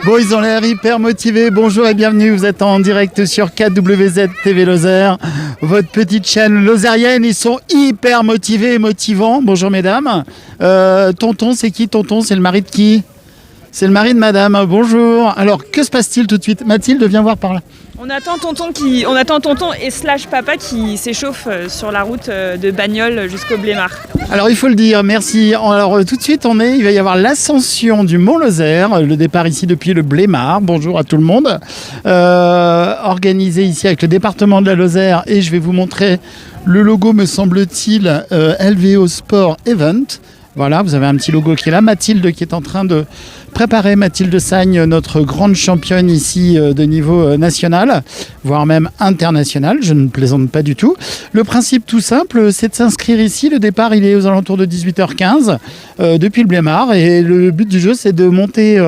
Bon, ils ont l'air hyper motivés. Bonjour et bienvenue. Vous êtes en direct sur KWZ TV Lozère, votre petite chaîne lozérienne. Ils sont hyper motivés et motivants. Bonjour mesdames. Tonton, c'est qui tonton? C'est le mari de qui? C'est le mari de madame. Bonjour. Alors, que se passe-t-il tout de suite? Mathilde, viens voir par là. On attend tonton et slash papa qui s'échauffe sur la route de Bagnoles jusqu'au Blémard. Alors il faut le dire, merci. Alors tout de suite il va y avoir l'ascension du Mont Lozère, le départ ici depuis le Blémard. Bonjour à tout le monde. Organisé ici avec le département de la Lozère et je vais vous montrer le logo, me semble-t-il, LVO Sport Event. Voilà, vous avez un petit logo qui est là. Mathilde qui est en train de préparer, Mathilde Sagne, notre grande championne ici de niveau national, voire même international, je ne plaisante pas du tout. Le principe tout simple, c'est de s'inscrire ici. Le départ, il est aux alentours de 18h15 depuis le Blémard. Et le but du jeu, c'est de monter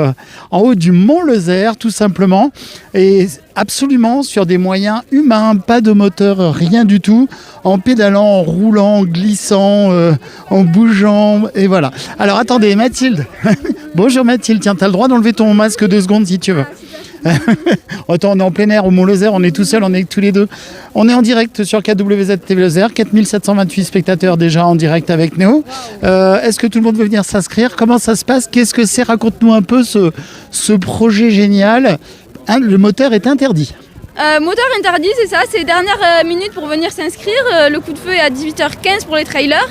en haut du Mont Lozère, tout simplement. Et absolument sur des moyens humains, pas de moteur, rien du tout, en pédalant, en roulant, en glissant, en bougeant, et voilà. Alors attendez, Mathilde. Bonjour Mathilde, tiens, tu as le droit d'enlever ton masque 2 secondes si tu veux. Attends, on est en plein air au Mont Lozère, on est tout seul, on est tous les deux. On est en direct sur KWZ TV Lozère, 4728 spectateurs déjà en direct avec nous. Est-ce que tout le monde veut venir s'inscrire? Comment ça se passe? Qu'est-ce que c'est? Raconte-nous un peu ce projet génial. Le moteur est interdit. Moteur interdit, c'est ça, c'est dernière minute pour venir s'inscrire. Le coup de feu est à 18h15 pour les trailers.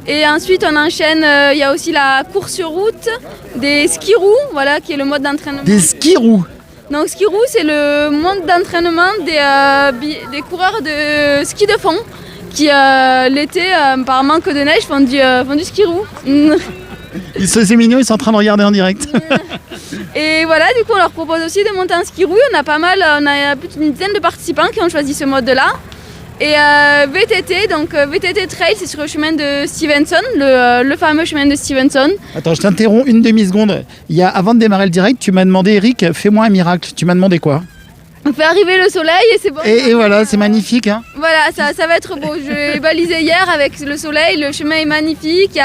Et ensuite on enchaîne, il y a aussi la course route, des ski-roues, voilà, qui est le mode d'entraînement. Des ski-roues? Donc ski-roue, c'est le mode d'entraînement des coureurs de ski de fond qui l'été, par manque de neige, font du ski-roue. C'est mignon, ils sont en train de regarder en direct. Et voilà, du coup on leur propose aussi de monter en ski-roue. On a plus d'une dizaine de participants qui ont choisi ce mode-là. Et VTT, donc VTT Trail, c'est sur le chemin de Stevenson, le fameux chemin de Stevenson. Attends, je t'interromps une demi-seconde. Avant de démarrer le direct, tu m'as demandé, Eric, fais-moi un miracle. Tu m'as demandé quoi? On fait arriver le soleil et c'est bon. Et voilà, c'est magnifique. Hein. Voilà, ça va être beau. Je l'ai balisé hier avec le soleil, le chemin est magnifique.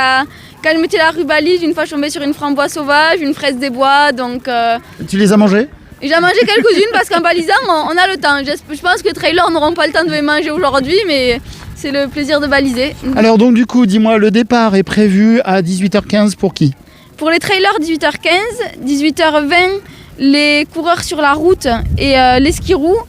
Quand je mettais la rubalise, une fois je suis tombée sur une framboise sauvage, une fraise des bois, donc... Tu les as mangées? J'ai mangé quelques-unes parce qu'en balisant, on a le temps. Je pense que les trailers n'auront pas le temps de les manger aujourd'hui, mais c'est le plaisir de baliser. Alors donc du coup, dis-moi, le départ est prévu à 18h15 pour qui? Pour les trailers, 18h15, 18h20, les coureurs sur la route et les ski-roues,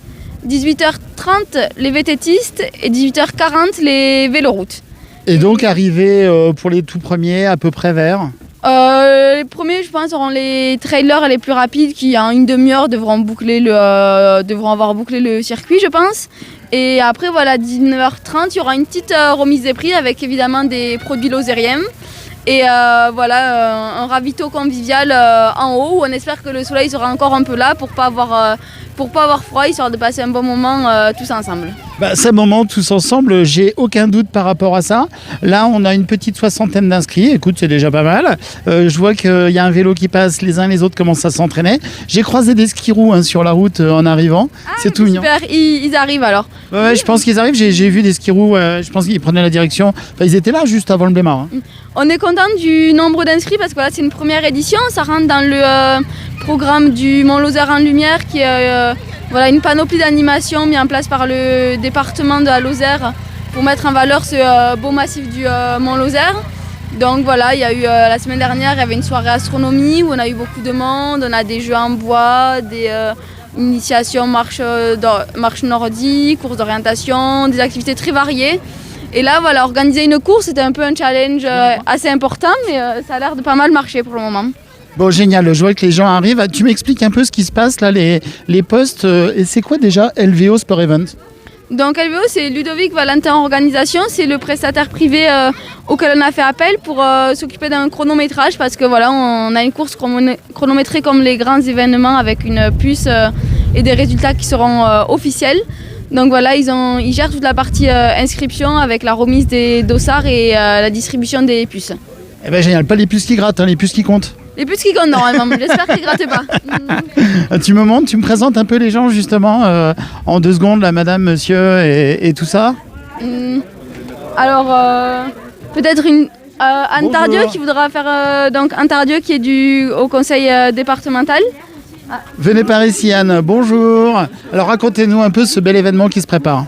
18h30, les VTTistes et 18h40, les véloroutes. Et donc arrivé pour les tout premiers à peu près vers? Les premiers, je pense, seront les trailers les plus rapides qui, en une demi-heure, devront avoir bouclé le circuit, je pense. Et après, voilà, 19h30, il y aura une petite remise des prix avec évidemment des produits lozériens. Et voilà, un ravito convivial en haut où on espère que le soleil sera encore un peu là pour pas avoir froid, histoire de passer un bon moment tous ensemble. C'est un moment tous ensemble, j'ai aucun doute par rapport à ça. Là, on a une petite 60aine d'inscrits. Écoute, c'est déjà pas mal. Je vois qu'il y a un vélo qui passe, les uns les autres commencent à s'entraîner. J'ai croisé des skis-roues sur la route en arrivant. C'est tout mignon. Super, ils arrivent alors. Ouais, je pense qu'ils arrivent. J'ai vu des skis-roues, je pense qu'ils prenaient la direction. Enfin, ils étaient là juste avant le Blémard. Hein. On est content du nombre d'inscrits parce que voilà, c'est une première édition. Ça rentre dans le programme du Mont Lozère en Lumière qui est voilà, une panoplie d'animations mise en place par le département de la Lozère pour mettre en valeur ce beau massif du Mont Lozère. Donc voilà, il y a eu la semaine dernière, il y avait une soirée astronomie où on a eu beaucoup de monde. On a des jeux en bois, des initiations marche nordique, courses d'orientation, des activités très variées. Et là, voilà, organiser une course, c'était un peu un challenge assez important, mais ça a l'air de pas mal marcher pour le moment. Bon, génial, je vois que les gens arrivent. Tu m'expliques un peu ce qui se passe là, les postes. Et c'est quoi déjà LVO Sport Event? Donc LVO, c'est Ludovic Valentin Organisation, c'est le prestataire privé auquel on a fait appel pour s'occuper d'un chronométrage parce que voilà, on a une course chronométrée comme les grands événements avec une puce et des résultats qui seront officiels. Donc voilà, ils gèrent toute la partie inscription avec la remise des dossards et la distribution des puces. Eh ben génial, pas les puces qui grattent, les puces qui comptent. Les puces qui comptent normalement, j'espère qu'ils ne grattent pas. Tu me montres, tu me présentes un peu les gens justement en 2 secondes, la madame, monsieur et tout ça. Alors, peut-être Anne Tardieu qui voudra faire donc Anne Tardieu qui est au conseil départemental. Venez par ici, Anne. Bonjour. Alors, racontez-nous un peu ce bel événement qui se prépare.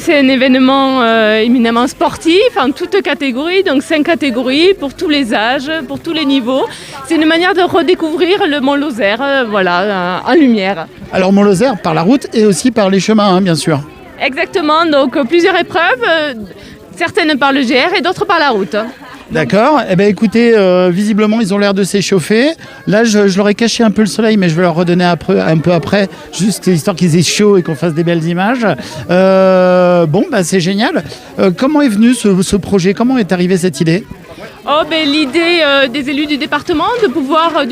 C'est un événement éminemment sportif en toutes catégories, donc 5 catégories pour tous les âges, pour tous les niveaux. C'est une manière de redécouvrir le Mont Lozère, en lumière. Alors, Mont-Lozère par la route et aussi par les chemins, bien sûr. Exactement, donc plusieurs épreuves, certaines par le GR et d'autres par la route. D'accord. Eh bien, écoutez, visiblement, ils ont l'air de s'échauffer. Là, je leur ai caché un peu le soleil, mais je vais leur redonner un peu après, juste histoire qu'ils aient chaud et qu'on fasse des belles images. C'est génial. Comment est venu ce projet? Comment est arrivée cette idée? L'idée des élus du département de pouvoir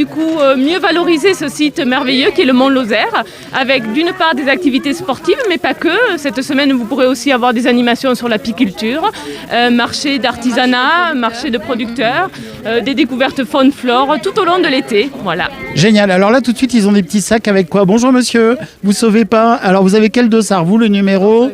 mieux valoriser ce site merveilleux qui est le Mont Lozère, avec d'une part des activités sportives, mais pas que. Cette semaine, vous pourrez aussi avoir des animations sur l'apiculture, marché d'artisanat, marché de producteurs, des découvertes faune-flore tout au long de l'été. Voilà. Génial. Alors là, tout de suite, ils ont des petits sacs avec quoi? Bonjour monsieur, vous sauvez pas. Alors vous avez quel dossard? Vous, le numéro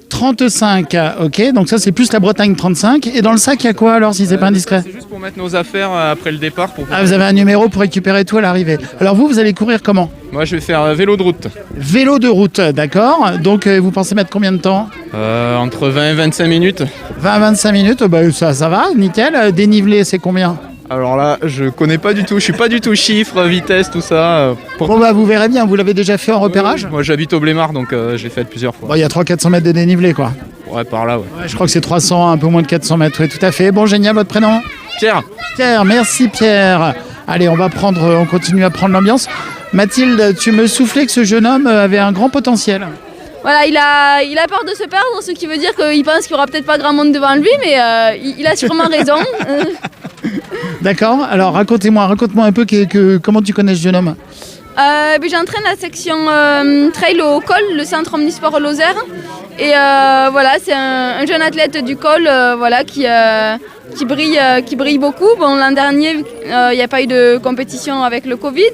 35, ok, donc ça c'est plus la Bretagne 35. Et dans le sac, il y a quoi alors, si c'est pas indiscret? C'est juste pour mettre nos affaires après le départ. Vous avez un numéro pour récupérer tout à l'arrivée. Alors vous allez courir comment? Moi je vais faire vélo de route. Vélo de route, d'accord. Donc vous pensez mettre combien de temps? Entre 20 et 25 minutes. 20 à 25 minutes, ça va, nickel. Dénivelé, c'est combien? Alors là, je connais pas du tout, je suis pas du tout chiffre, vitesse, tout ça. Vous verrez bien, vous l'avez déjà fait en repérage? Moi j'habite au Blémard, donc je l'ai fait plusieurs fois. Il y a 300-400 mètres de dénivelé, quoi. Ouais, par là, ouais. Je crois que c'est 300, un peu moins de 400 mètres, oui, tout à fait. Bon, génial, votre prénom? Pierre. Pierre, merci Pierre. Allez, on continue à prendre l'ambiance. Mathilde, tu me soufflais que ce jeune homme avait un grand potentiel. Voilà, il a peur de se perdre, ce qui veut dire qu'il pense qu'il n'y aura peut-être pas grand monde devant lui, mais il a sûrement raison. D'accord, alors raconte-moi un peu comment tu connais ce jeune homme. J'entraîne la section trail au col, le centre omnisport Lozère. Et c'est un jeune athlète du col qui brille beaucoup. Bon, l'an dernier, il n'y a pas eu de compétition avec le Covid.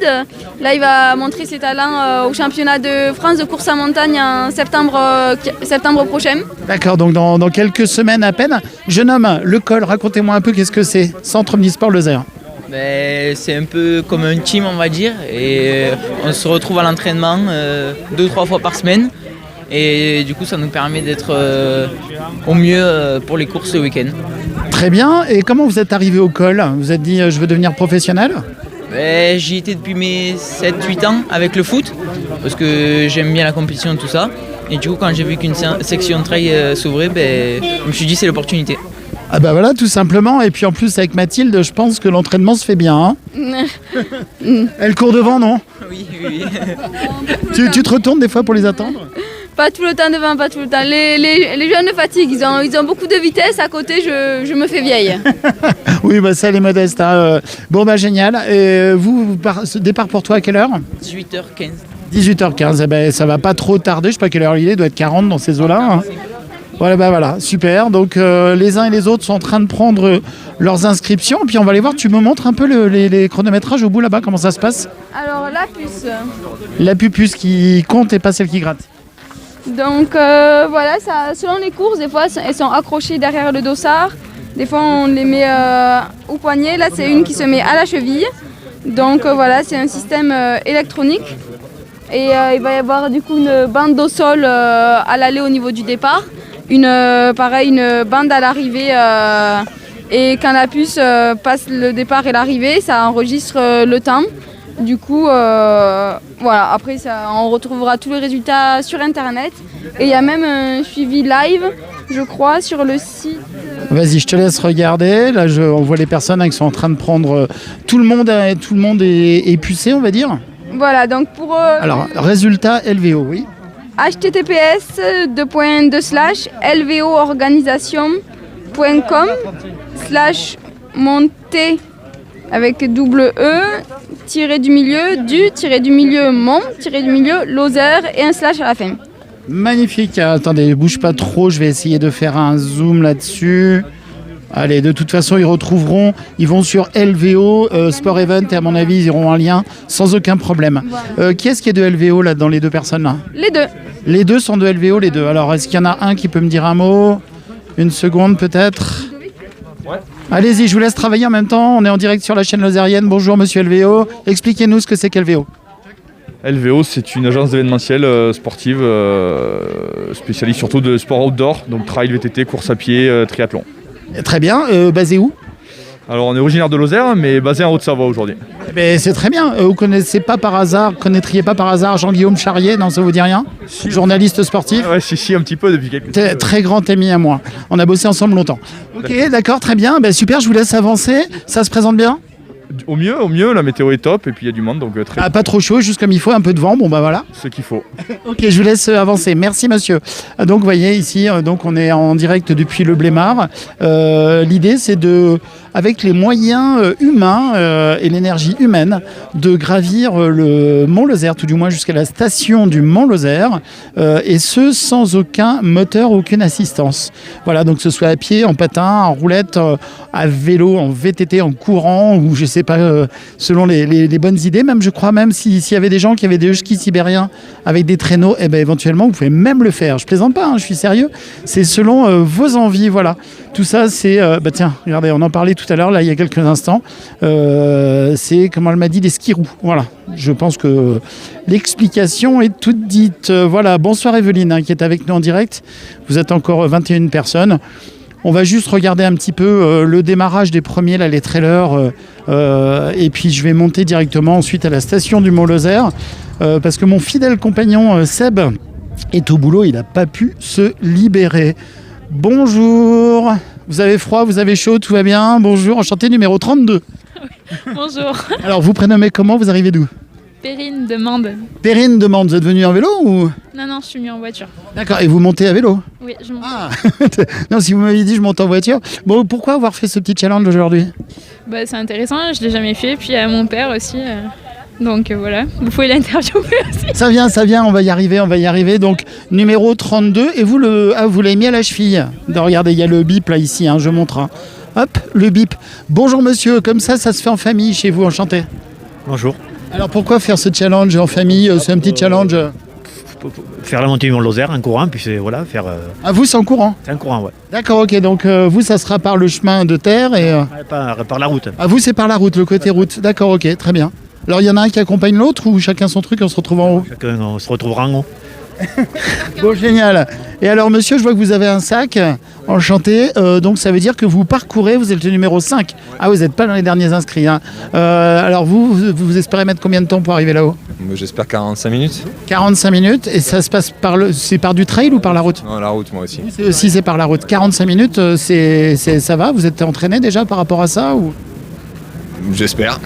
Là, il va montrer ses talents au championnat de France de course à montagne en septembre prochain. D'accord, donc dans quelques semaines à peine. Jeune homme, le col, racontez-moi un peu qu'est-ce que c'est, Centre Omnisport Lozère. C'est un peu comme un team, on va dire, et on se retrouve à l'entraînement 2-3 fois par semaine. Et du coup, ça nous permet d'être au mieux pour les courses le week-end. Très bien. Et comment vous êtes arrivé au col? Vous vous êtes dit, je veux devenir professionnel? J'y étais depuis mes 7-8 ans avec le foot, parce que j'aime bien la compétition et tout ça. Et du coup, quand j'ai vu qu'une section trail s'ouvrait, je me suis dit c'est l'opportunité. Ah bah voilà, tout simplement. Et puis en plus, avec Mathilde, je pense que l'entraînement se fait bien. Elle court devant, non? Oui. Tu te retournes des fois pour les attendre? Pas tout le temps devant, pas tout le temps. Les jeunes fatiguent, ils ont beaucoup de vitesse. À côté, je me fais vieille. Oui, ça, elle est modeste. Hein. Génial. Et ce départ pour toi à quelle heure? 18h15. 18h15, ça va pas trop tarder. Je sais pas quelle heure il doit être 40 dans ces eaux-là. Hein. Voilà, super. Donc les uns et les autres sont en train de prendre leurs inscriptions. Puis on va aller voir, tu me montres un peu les chronométrages au bout là-bas, comment ça se passe? Alors la puce. La puce qui compte et pas celle qui gratte. Donc ça, selon les courses, des fois elles sont accrochées derrière le dossard. Des fois on les met au poignet. Là c'est une qui se met à la cheville. Donc c'est un système électronique. Et il va y avoir du coup une bande au sol à l'aller au niveau du départ. Une bande à l'arrivée et quand la puce passe le départ et l'arrivée, ça enregistre le temps. Du coup, après on retrouvera tous les résultats sur internet et il y a même un suivi live, je crois, sur le site. Vas-y, je te laisse regarder. Là, on voit les personnes qui sont en train de prendre. Tout le monde est pucé, on va dire. Voilà, donc pour. Alors, résultat LVO, oui. https://lvorganisation.com/montée avec double E du milieu mont du milieu Lozère et un slash à la fin. Magnifique. Attendez, bouge pas trop. Je vais essayer de faire un zoom là-dessus. Allez, de toute façon, ils vont sur LVO, Sport Event, et à mon avis, ils auront un lien sans aucun problème. Voilà. Qui est-ce qui est de LVO là, dans les deux personnes là? Les deux. Les deux sont de LVO, les deux. Alors, est-ce qu'il y en a un qui peut me dire un mot? Une seconde peut-être? Ouais. Allez-y, je vous laisse travailler en même temps. On est en direct sur la chaîne lozérienne. Bonjour monsieur LVO. Expliquez-nous ce que c'est qu'LVO. LVO, c'est une agence d'événementiel sportive spécialiste surtout de sport outdoor, donc trail, VTT, course à pied, triathlon. Très bien. Basé où? Alors on est originaire de Lozère, mais basé en Haute-Savoie aujourd'hui. C'est très bien. Vous connaîtriez pas par hasard Jean-Guillaume Charrier? Non, ça vous dit rien? Journaliste sportif. Ouais, si, un petit peu depuis quelques temps. Très grand ami à moi. On a bossé ensemble longtemps. Ok, d'accord, très bien. Super, je vous laisse avancer. Ça se présente bien? Au mieux, la météo est top et puis il y a du monde, donc très pas trop chaud, juste comme il faut, un peu de vent, voilà. ce qu'il faut. Ok, je vous laisse avancer. Merci monsieur. Donc vous voyez ici, donc on est en direct depuis le Blémard. L'idée c'est avec les moyens humains et l'énergie humaine, de gravir le Mont Lozère, tout du moins jusqu'à la station du Mont Lozère, et ce sans aucun moteur, aucune assistance. Voilà, donc que ce soit à pied, en patin, en roulette, à vélo, en VTT, en courant, ou je sais pas, selon les bonnes idées. Même, je crois, même s'il y avait des gens qui avaient des skis sibériens avec des traîneaux, éventuellement, vous pouvez même le faire. Je plaisante pas, je suis sérieux. C'est selon vos envies, voilà. Tout ça, c'est... tiens, regardez, on en parlait tout à l'heure, là, il y a quelques instants. C'est, comme elle m'a dit, des skis-roues. Voilà. Je pense que l'explication est toute dite. Voilà. Bonsoir Evelyne, qui est avec nous en direct. Vous êtes encore 21 personnes. On va juste regarder un petit peu le démarrage des premiers, là, les trailers. Et puis, je vais monter directement ensuite à la station du Mont Lozère. Parce que mon fidèle compagnon Seb est au boulot. Il n'a pas pu se libérer. Bonjour. Vous avez froid, vous avez chaud, tout va bien? Bonjour, enchanté, numéro 32. Bonjour. Alors, vous prénommez comment? Vous arrivez d'où? Perrine de Mende. Perrine de Mende, vous êtes venu en vélo ou? Non, je suis venue en voiture. D'accord, et vous montez à vélo? Oui, je monte. Ah. Non, si vous m'aviez dit je monte en voiture. Bon, pourquoi avoir fait ce petit challenge aujourd'hui? C'est intéressant, je ne l'ai jamais fait. Puis mon père aussi. Donc voilà, vous pouvez l'interviewer aussi. Ça vient, on va y arriver. Donc, numéro 32, et vous l'avez mis à la cheville. Regardez, il y a le bip là, ici, je montre. Hop, le bip. Bonjour monsieur, comme ça se fait en famille chez vous, enchanté. Bonjour. Alors pourquoi faire ce challenge en famille? C'est un petit challenge. Faire la montée du Mont Lozère en courant, puis faire... Ah, vous, c'est en courant? C'est en courant, ouais. D'accord, ok, donc vous, ça sera par le chemin de terre et... Par la route. Ah, vous, c'est par la route, le côté route. D'accord, ok, très bien. Alors, il y en a un qui accompagne l'autre ou chacun son truc, on se retrouve en haut? Chacun, on se retrouvera en haut. Bon, génial. Et alors, monsieur, je vois que vous avez un sac, enchanté. Donc, ça veut dire que vous parcourez, vous êtes le numéro 5. Ouais. Ah, vous n'êtes pas dans les derniers inscrits. Alors, vous espérez mettre combien de temps pour arriver là-haut? J'espère 45 minutes. 45 minutes. Et ça se passe c'est par du trail ou par la route? Non, la route, moi aussi. C'est par la route. 45 minutes, ça va? Vous êtes entraîné déjà par rapport à ça ou... J'espère.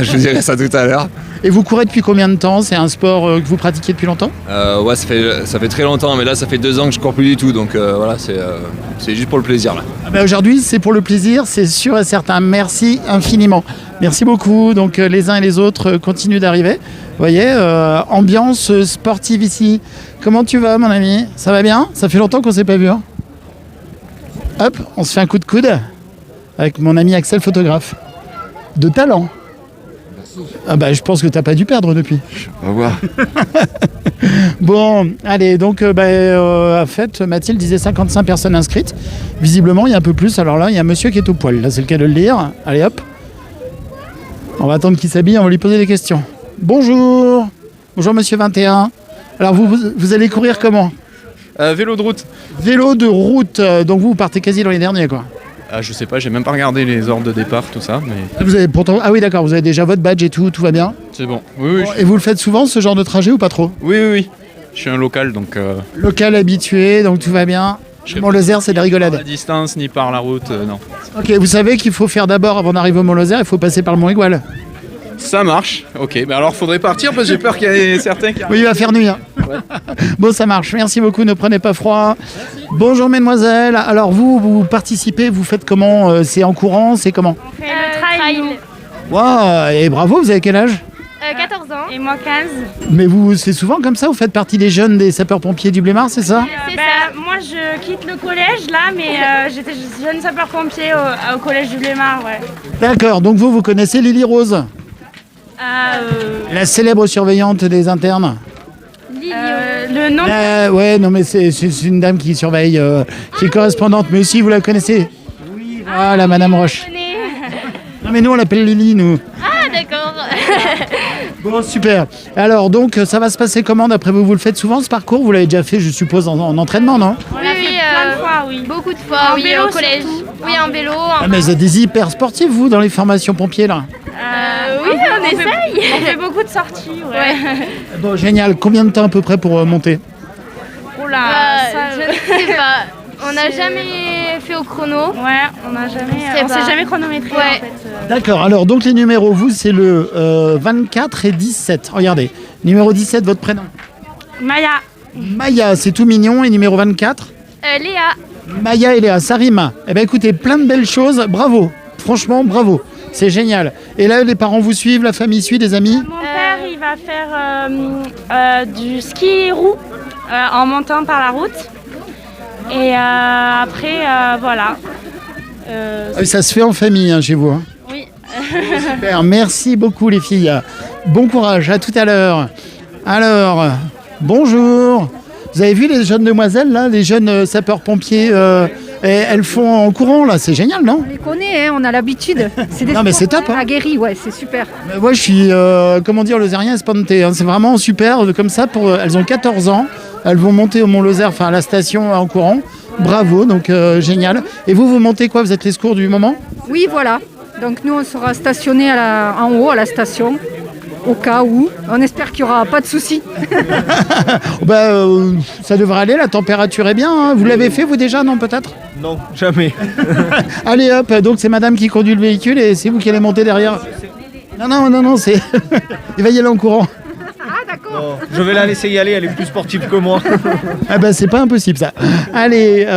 Je vous dirai ça tout à l'heure. Et vous courez depuis combien de temps? C'est un sport que vous pratiquez depuis longtemps? Ouais, ça fait très longtemps, mais là ça fait 2 ans que je cours plus du tout, donc voilà, c'est juste pour le plaisir là. Aujourd'hui, c'est pour le plaisir, c'est sûr et certain. Merci infiniment. Merci beaucoup. Donc les uns et les autres continuent d'arriver. Vous voyez, ambiance sportive ici. Comment tu vas, mon ami? Ça va bien? Ça fait longtemps qu'on s'est pas vu. Hop, on se fait un coup de coude avec mon ami Axel, photographe. De talent. Merci. Je pense que t'as pas dû perdre depuis. On va voir. Bon, allez, donc en fait, Mathilde disait 55 personnes inscrites. Visiblement, il y a un peu plus. Alors là, il y a un monsieur qui est au poil. Là, c'est le cas de le lire. Allez, hop. On va attendre qu'il s'habille, on va lui poser des questions. Bonjour. Bonjour, monsieur 21. Alors, vous allez courir comment? Vélo de route. Vélo de route. Donc, vous partez quasi dans les derniers, quoi. Je sais pas, j'ai même pas regardé les ordres de départ, tout ça. Mais... Vous avez pourtant... Ah oui, d'accord, vous avez déjà votre badge et tout va bien? C'est bon. Oui. Et vous le faites souvent, ce genre de trajet, ou pas trop? Oui. Je suis un local, donc... Local habitué, donc tout va bien. Mont Lozère, c'est de la rigolade. Pas à distance, ni par la route, non. Ok, vous savez qu'il faut faire d'abord, avant d'arriver au Mont Lozère, il faut passer par le Mont Aigoual. Ça marche, ok. Alors faudrait partir parce que j'ai peur qu'il y ait certains qui... Oui, il va faire nuit. Ouais. Bon, ça marche. Merci beaucoup, ne prenez pas froid. Merci. Bonjour mesdemoiselles. Alors vous participez, vous faites comment? C'est en courant, c'est comment? On fait le trail. Waouh, et bravo, vous avez quel âge? 14 ans. Et moi 15. Mais c'est souvent comme ça, vous faites partie des jeunes des sapeurs-pompiers du Blémard, c'est ça? C'est ça. Moi je quitte le collège là, mais j'étais jeune sapeur-pompier au collège du Blémard, ouais. D'accord, donc vous connaissez Lily Rose? La célèbre surveillante des internes. Le nom ouais, non mais c'est une dame qui surveille, qui est correspondante, mais aussi vous la connaissez? Oui, Voilà, Madame Roche. Non mais nous on l'appelle Lily, nous. Ah d'accord. Bon, super. Alors donc ça va se passer comment d'après vous? Vous le faites souvent ce parcours? Vous l'avez déjà fait, je suppose, en entraînement, non? On l'a fait plein de fois, oui. Beaucoup de fois, En oui, vélo, au collège. surtout. Oui, en vélo. Ah, mais vous êtes des hyper sportifs, vous, dans les formations pompiers, là. Oui, on essaye. On fait beaucoup de sorties, ouais. Bon, génial. Combien de temps à peu près pour monter? Oula, Je ne sais pas. On n'a jamais fait au chrono. Ouais, on s'est jamais chronométré en fait. D'accord. Alors donc les numéros, vous, c'est le 24 et 17. Regardez. Numéro 17, votre prénom? Maya. Maya, c'est tout mignon. Et numéro 24? Léa. Maya et Léa, ça rime. Eh bien écoutez, plein de belles choses. Bravo. Franchement, bravo. C'est génial. Et là, les parents vous suivent, la famille suit, des amis? Mon père, il va faire du ski roue en montant par la route. Et après, voilà. Ça se fait en famille hein, chez vous. Hein. Oui. Super, merci beaucoup les filles. Bon courage, à tout à l'heure. Alors, bonjour. Vous avez vu les jeunes demoiselles là, les jeunes sapeurs-pompiers elles font en courant là, c'est génial, non? On les connaît, hein, on a l'habitude. C'est des non mais c'est top. Hein. Aguerris, ouais, c'est super. Moi je suis, comment dire, lozérien espanté. Hein. C'est vraiment super comme ça. Elles ont 14 ans. Elles vont monter au Mont-Lozère, enfin à la station en courant. Bravo, donc génial. Et vous montez quoi? Vous êtes les secours du moment? Oui, voilà. Donc nous, on sera stationnés en haut, à la station, au cas où. On espère qu'il n'y aura pas de soucis. Ça devrait aller, la température est bien. Hein. Vous l'avez fait, vous déjà, non, peut-être? Non, jamais. Allez hop, donc c'est madame qui conduit le véhicule et c'est vous qui allez monter derrière. Non, c'est... Il va y aller en courant. Ah, d'accord. Je vais la laisser y aller, elle est plus sportive que moi. Ah bah c'est pas impossible ça. Allez,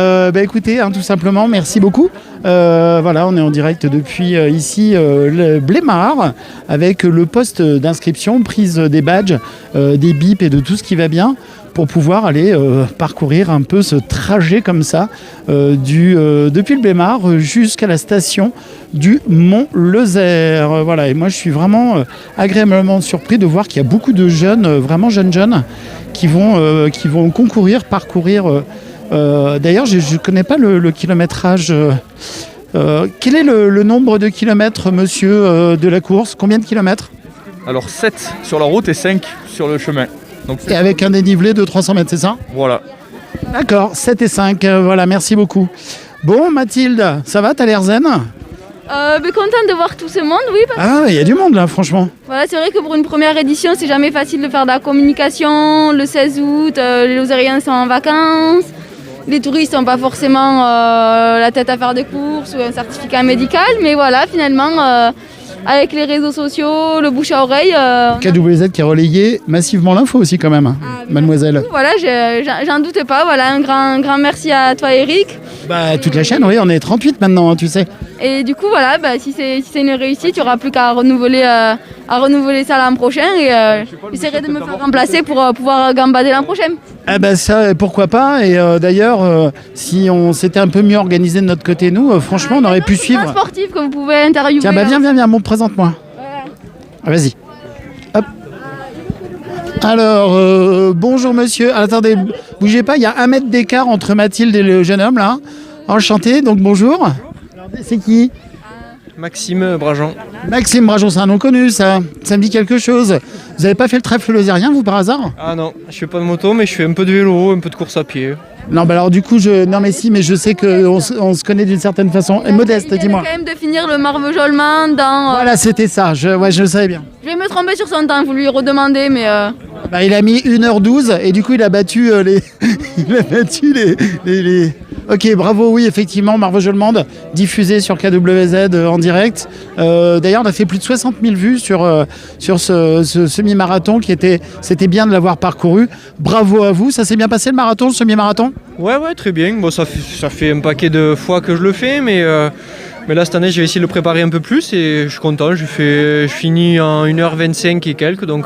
écoutez, hein, tout simplement, merci beaucoup. Voilà, on est en direct depuis ici le Blémard avec le poste d'inscription, prise des badges, des bips et de tout ce qui va bien pour pouvoir aller parcourir un peu ce trajet comme ça depuis le Blémard jusqu'à la station du Mont-Lozère. Voilà, et moi je suis vraiment agréablement surpris de voir qu'il y a beaucoup de jeunes, vraiment jeunes, qui vont concourir, parcourir. D'ailleurs, je ne connais pas le kilométrage. Quel est le nombre de kilomètres, monsieur, de la course? Combien de kilomètres? Alors 7 sur la route et 5 sur le chemin. Donc, et avec un dénivelé de 300 mètres, c'est ça? Voilà. D'accord, 7 et 5, voilà, merci beaucoup. Bon, Mathilde, ça va, t'as l'air zen? Contente de voir tout ce monde, oui. Ah, il y a du monde là, franchement. Voilà, c'est vrai que pour une première édition, c'est jamais facile de faire de la communication. Le 16 août, les Lozériens sont en vacances. Les touristes n'ont pas forcément la tête à faire des courses ou un certificat médical. Mais voilà, finalement, avec les réseaux sociaux, le bouche à oreille... KWZ qui a relayé massivement l'info aussi quand même, mademoiselle. Voilà, j'en doute pas. Voilà, un grand merci à toi, Eric. Toute la chaîne, oui, on est 38 maintenant, hein, tu sais. Et du coup, voilà, si c'est une réussite, il n'y aura plus qu'à renouveler ça l'an prochain. Et j'essaierai de me faire remplacer pour pouvoir gambader l'an prochain. Ça, pourquoi pas. Et d'ailleurs, si on s'était un peu mieux organisé de notre côté, nous, franchement, on aurait pu suivre. C'est un sportif que vous pouvez interviewer. Tiens, viens, bon, présente-moi. Ah, vas-y. Hop. Alors, bonjour monsieur. Attendez, bougez pas, il y a 1 mètre d'écart entre Mathilde et le jeune homme là. Enchanté, donc bonjour. C'est qui? Maxime Brajon. Maxime Brajon, c'est un nom connu ça. Ça me dit quelque chose. Vous avez pas fait le trèfle lozérien vous par hasard? Ah non, je fais pas de moto mais je fais un peu de vélo, un peu de course à pied. Non, alors du coup, non mais je sais qu'on se connaît d'une certaine façon. Et Modeste, dis-moi. Il vient quand même de finir le marvejolement dans... Voilà, c'était ça, je le savais bien. Je vais me tromper sur son temps, vous lui redemander, mais... il a mis 1h12 et du coup, il a battu les... Ok, bravo, oui, effectivement, marvejolement diffusé sur KWZ en direct. D'ailleurs, on a fait plus de 60 000 vues sur ce semi-marathon c'était bien de l'avoir parcouru. Bravo à vous, ça s'est bien passé le marathon, le semi-marathon? Ouais, très bien. Bon, ça fait un paquet de fois que je le fais, mais là, cette année, j'ai essayé de le préparer un peu plus et je suis content. Je finis en 1h25 et quelques, donc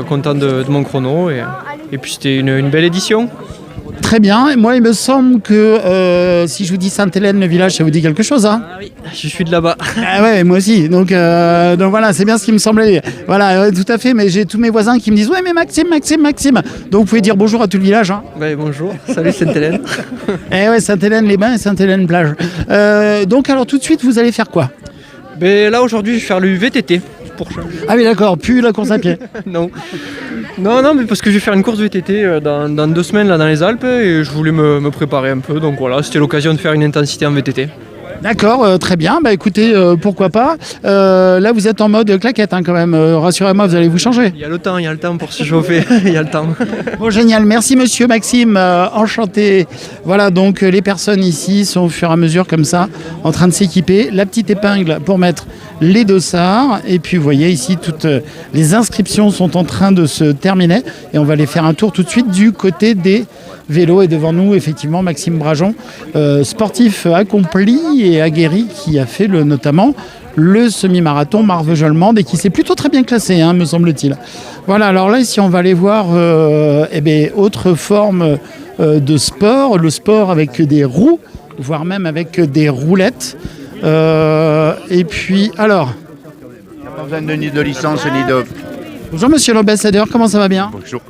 content de mon chrono. Et puis, c'était une belle édition. très bien. Moi, il me semble que si je vous dis Sainte-Hélène, le village, ça vous dit quelque chose, hein? Ah oui, je suis de là-bas. Ah ouais, moi aussi. Donc voilà, c'est bien ce qui me semblait. Voilà, tout à fait. Mais j'ai tous mes voisins qui me disent ouais, mais Maxime. Donc vous pouvez dire bonjour à tout le village. Hein. Ouais, bonjour. Salut Sainte-Hélène. Eh ouais, Sainte-Hélène-les-Bains et Sainte-Hélène-Plage. Donc alors tout de suite, vous allez faire quoi? Ben là aujourd'hui, je vais faire le VTT. Pour changer. Ah oui, d'accord. Plus la course à pied. Non, mais parce que je vais faire une course VTT dans 2 semaines là dans les Alpes et je voulais me préparer un peu. Donc voilà, c'était l'occasion de faire une intensité en VTT. D'accord, très bien. Bah écoutez, pourquoi pas. Là, vous êtes en mode claquette quand même. Rassurez-moi, vous allez vous changer. Il y a le temps pour se chauffer. Il y a le temps. Bon, génial. Merci, monsieur Maxime. Enchanté. Voilà, donc les personnes ici sont au fur et à mesure comme ça, en train de s'équiper. La petite épingle pour mettre les dossards. Et puis, vous voyez ici, toutes les inscriptions sont en train de se terminer. Et on va aller faire un tour tout de suite du côté des vélos. Et devant nous, effectivement, Maxime Brajon, sportif accompli et aguerri, qui a fait notamment le semi-marathon Marvejols-Mende et qui s'est plutôt très bien classé, me semble-t-il. Voilà, alors là, ici, on va aller voir autre forme de sport, le sport avec des roues, voire même avec des roulettes. Et puis, alors... Il n'y a pas besoin ni de licence, ni de... Bonjour monsieur l'ambassadeur, comment ça va bien? Bonjour,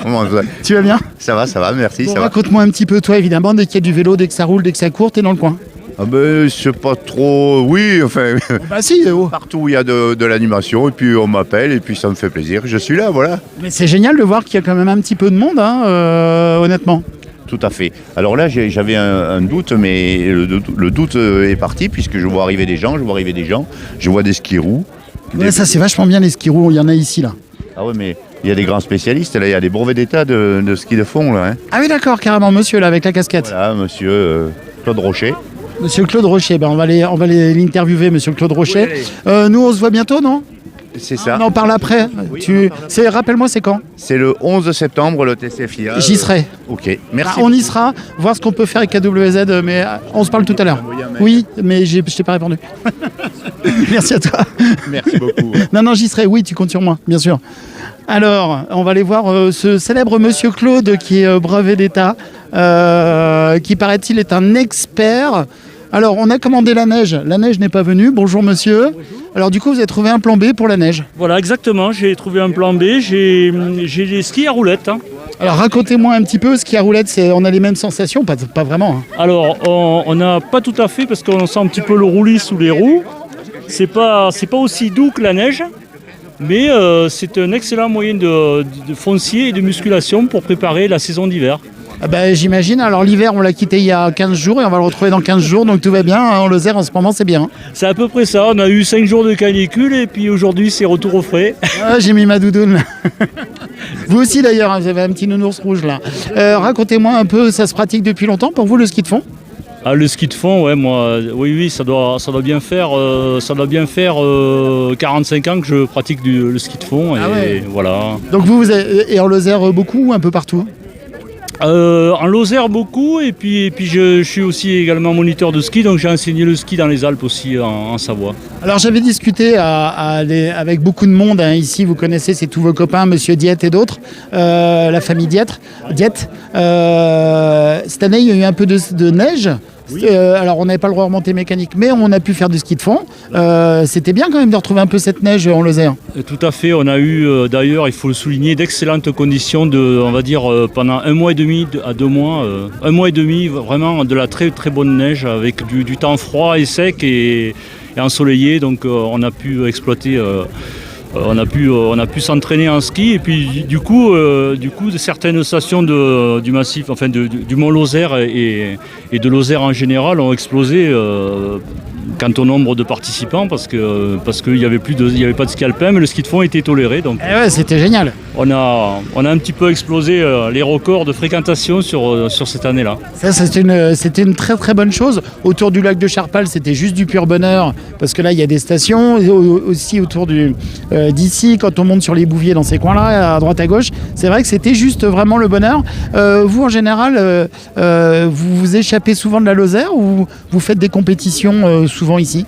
comment va? Tu vas bien? Ça va, merci. Bon, ça raconte-moi un petit peu, toi évidemment, dès qu'il y a du vélo, dès que ça roule, dès que ça court, t'es dans le coin. Ah ben, c'est pas trop... Oui, enfin... Bah si, partout il y a de l'animation, et puis on m'appelle, et puis ça me fait plaisir. Je suis là, voilà. Mais c'est génial de voir qu'il y a quand même un petit peu de monde, honnêtement. Tout à fait. Alors là, j'avais un doute, mais le doute est parti, puisque je vois arriver des gens, je vois des skis-roues. Ouais, ça c'est vachement bien les skis-roues, il y en a ici là. Ah ouais, mais il y a des grands spécialistes, là, il y a des brevets d'état de ski de fond, là. Hein. Ah oui, d'accord, carrément, monsieur, là, avec la casquette. Voilà, monsieur Claude Rocher. Monsieur Claude Rocher, on va aller l'interviewer, monsieur Claude Rocher. Oui, nous, on se voit bientôt, non? C'est ça. On en parle après. Oui, rappelle-moi, c'est quand? C'est le 11 septembre, le TCFIA. J'y serai. Ok, merci. On y sera, voir ce qu'on peut faire avec AWZ, mais on se parle tout à l'heure. Oui, mais je t'ai pas répondu. Merci à toi. Merci beaucoup. Non, j'y serai, oui, tu comptes sur moi, bien sûr. Alors, on va aller voir ce célèbre monsieur Claude qui est brevet d'État, qui paraît-il est un expert. Alors, on a commandé la neige n'est pas venue. Bonjour monsieur. Bonjour. Alors du coup, vous avez trouvé un plan B pour la neige? Voilà, exactement, j'ai trouvé un plan B, j'ai des skis à roulettes. Hein. Alors racontez-moi un petit peu, ski à roulettes, on a les mêmes sensations? Pas vraiment. Hein. Alors, on n'a pas tout à fait, parce qu'on sent un petit peu le roulis sous les roues. C'est pas aussi doux que la neige, mais c'est un excellent moyen de foncier et de musculation pour préparer la saison d'hiver. Ah bah, j'imagine. Alors l'hiver, on l'a quitté il y a 15 jours et on va le retrouver dans 15 jours, donc tout va bien. En Lozère, en ce moment, c'est bien. C'est à peu près ça. On a eu 5 jours de canicule et puis aujourd'hui, c'est retour au frais. Ah, j'ai mis ma doudoune. Vous aussi d'ailleurs, vous avez un petit nounours rouge là. Racontez-moi un peu, ça se pratique depuis longtemps pour vous le ski de fond? Ah, le ski de fond, ouais, moi, oui, ça doit bien faire 45 ans que je pratique le ski de fond et ouais. Voilà. Donc vous êtes, et en Lozère beaucoup ou un peu partout? En Lozère beaucoup et puis je suis aussi également moniteur de ski, donc j'ai enseigné le ski dans les Alpes aussi en Savoie. Alors j'avais discuté avec beaucoup de monde ici, vous connaissez, c'est tous vos copains, monsieur Diette et d'autres, la famille Diette. Cette année il y a eu un peu de neige. Oui. Alors on n'avait pas le droit de remonter mécanique, mais on a pu faire du ski de fond. C'était bien quand même de retrouver un peu cette neige en Lozère. Tout à fait, on a eu d'ailleurs, il faut le souligner, d'excellentes conditions on va dire pendant 1 mois et demi à 2 mois. 1 mois et demi, vraiment de la très très bonne neige avec du temps froid et sec et ensoleillé, donc on a pu exploiter... On a pu s'entraîner en ski et puis du coup de certaines stations du massif, enfin du Mont Lozère et de Lozère en général ont explosé quant au nombre de participants parce qu'il y avait pas de ski alpin, mais le ski de fond était toléré, donc. Ouais, c'était génial. On a un petit peu explosé les records de fréquentation sur cette année-là. Ça, c'était une très très bonne chose. Autour du lac de Charpal, c'était juste du pur bonheur parce que là, il y a des stations aussi autour d'ici. Quand on monte sur les Bouviers dans ces coins-là, à droite à gauche, c'est vrai que c'était juste vraiment le bonheur. Vous, en général, vous échappez souvent de la Lozère ou vous faites des compétitions souvent ici?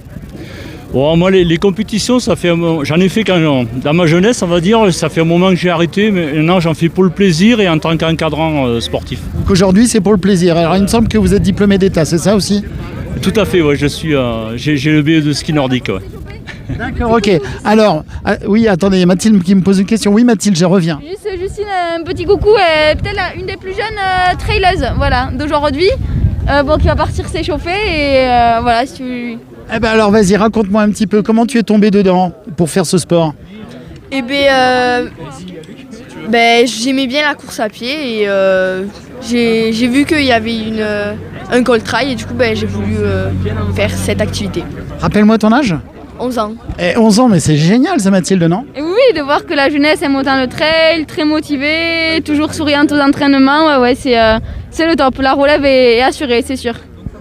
Bon, moi, les compétitions, ça fait j'en ai fait dans ma jeunesse, on va dire. Ça fait un moment que j'ai arrêté, mais maintenant j'en fais pour le plaisir et en tant qu'encadrant sportif. Donc aujourd'hui, c'est pour le plaisir. Alors il me semble que vous êtes diplômé d'État, c'est ça aussi? Tout à fait, ouais, j'ai le BE de ski nordique. Ouais. D'accord, ok. Alors, oui, attendez, il y a Mathilde qui me pose une question. Oui, Mathilde, je reviens. Justine, un petit coucou, peut-être une des plus jeunes traileuses d'aujourd'hui, qui va partir s'échauffer et voilà. Si tu... Eh ben alors, vas-y, raconte-moi un petit peu comment tu es tombé dedans pour faire ce sport. Eh j'aimais bien la course à pied et j'ai vu qu'il y avait un gold trail et du coup j'ai voulu faire cette activité. Rappelle-moi ton âge? 11 ans. 11 ans, mais c'est génial ça, Mathilde, non? Et oui, de voir que la jeunesse aime autant le trail, très motivée, toujours souriante aux entraînements, c'est le top. La relève est assurée, c'est sûr.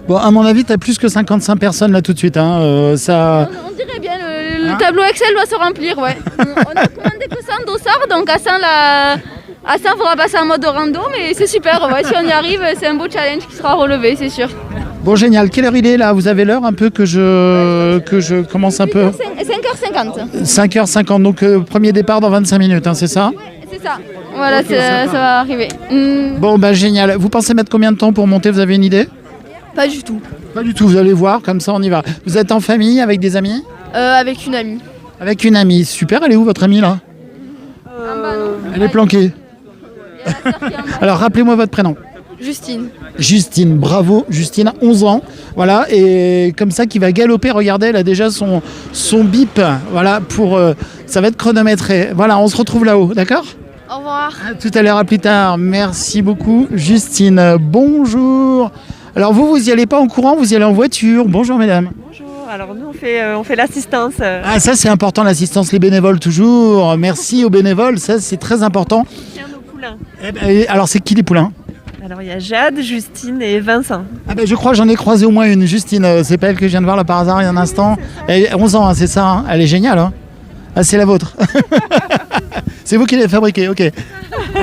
Bon, à mon avis, tu as plus que 55 personnes là tout de suite. Hein. On dirait bien, le tableau Excel doit se remplir, ouais. On a commandé que ça en dossard, donc à ça, il faudra passer en mode rando, mais c'est super. Ouais, si on y arrive, c'est un beau challenge qui sera relevé, c'est sûr. Bon, génial. Quelle heure il est là? Vous avez l'heure un peu que je commence un peu? 5h50. 5h50, donc premier départ dans 25 minutes, hein, c'est ça? C'est ça. Voilà, okay, ça va arriver. Bon, bah génial. Vous pensez mettre combien de temps pour monter? Vous avez une idée? Pas du tout. Pas du tout, vous allez voir, comme ça on y va. Vous êtes en famille, avec des amis? Avec une amie. Avec une amie, super. Elle est où votre amie là? Elle est planquée. Alors rappelez-moi votre prénom. Justine. Justine, bravo, Justine, 11 ans, voilà, et comme ça qui va galoper, regardez, elle a déjà son bip, voilà, ça va être chronométré. Voilà, on se retrouve là-haut, d'accord? Au revoir. À tout à l'heure, à plus tard. Merci beaucoup, Justine. Bonjour. Alors vous y allez pas en courant, vous y allez en voiture. Bonjour mesdames. Bonjour, alors nous on fait l'assistance. Ah ça c'est important, l'assistance, les bénévoles toujours. Merci aux bénévoles, ça c'est très important. Tiens nos poulains. Alors c'est qui les poulains? Alors il y a Jade, Justine et Vincent. Ah ben je crois que j'en ai croisé au moins une. Justine, c'est pas elle que je viens de voir là par hasard il y a un instant. Elle a 11 ans, hein, c'est ça, hein. Elle est géniale. Hein. Ah c'est la vôtre. C'est vous qui l'avez fabriquée, ok.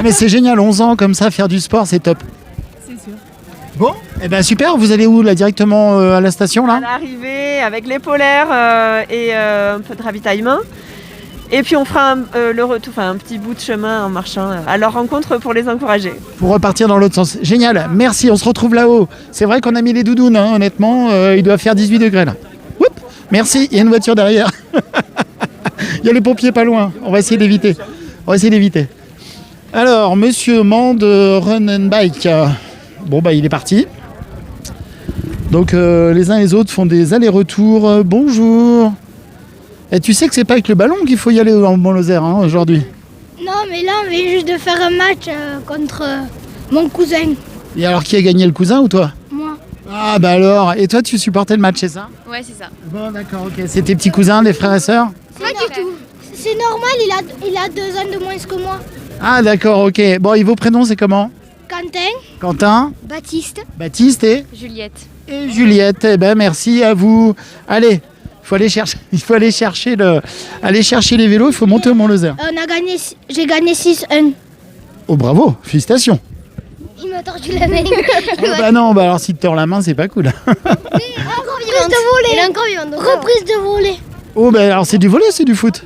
Mais c'est génial, 11 ans comme ça, faire du sport, c'est top. C'est sûr. Bon, eh ben super, vous allez où là, directement à la station là? À l'arrivée avec les polaires et un peu de ravitaillement. Et puis on fera le retour, un petit bout de chemin en marchant à leur rencontre pour les encourager. Pour repartir dans l'autre sens. Génial, merci, on se retrouve là-haut. C'est vrai qu'on a mis les doudounes, hein, honnêtement, il doit faire 18 degrés là. Oups, merci, il y a une voiture derrière. Il y a les pompiers pas loin, on va essayer d'éviter. Alors, monsieur Mande Run and Bike, bon bah il est parti. Donc les uns et les autres font des allers-retours. Bonjour. Et tu sais que c'est pas avec le ballon qu'il faut y aller en Mont-Lozère hein, aujourd'hui? Non, mais là, on vient juste de faire un match contre mon cousin. Et alors, qui a gagné, le cousin ou toi? Moi. Ah, bah alors, et toi, tu supportais le match, c'est ça? Ouais, c'est ça. Bon, d'accord, ok. C'est tes petits cousins, des frères et sœurs? Pas du tout. C'est normal, il a 2 ans de moins que moi. Ah, d'accord, ok. Bon, et vos prénoms, c'est comment? Quentin. Baptiste. Baptiste et? Juliette. Et Juliette, eh ben, merci à vous. Allez. Il faut aller chercher les vélos, il faut monter au Mont-Lozère. J'ai gagné 6-1. Oh bravo, félicitations. Il m'a tordu la main. Bah non, bah alors si tu tords la main, c'est pas cool. Reprise de volée. Il est encore vivant. Reprise de volée. Oh bah alors c'est du volley ou c'est du foot?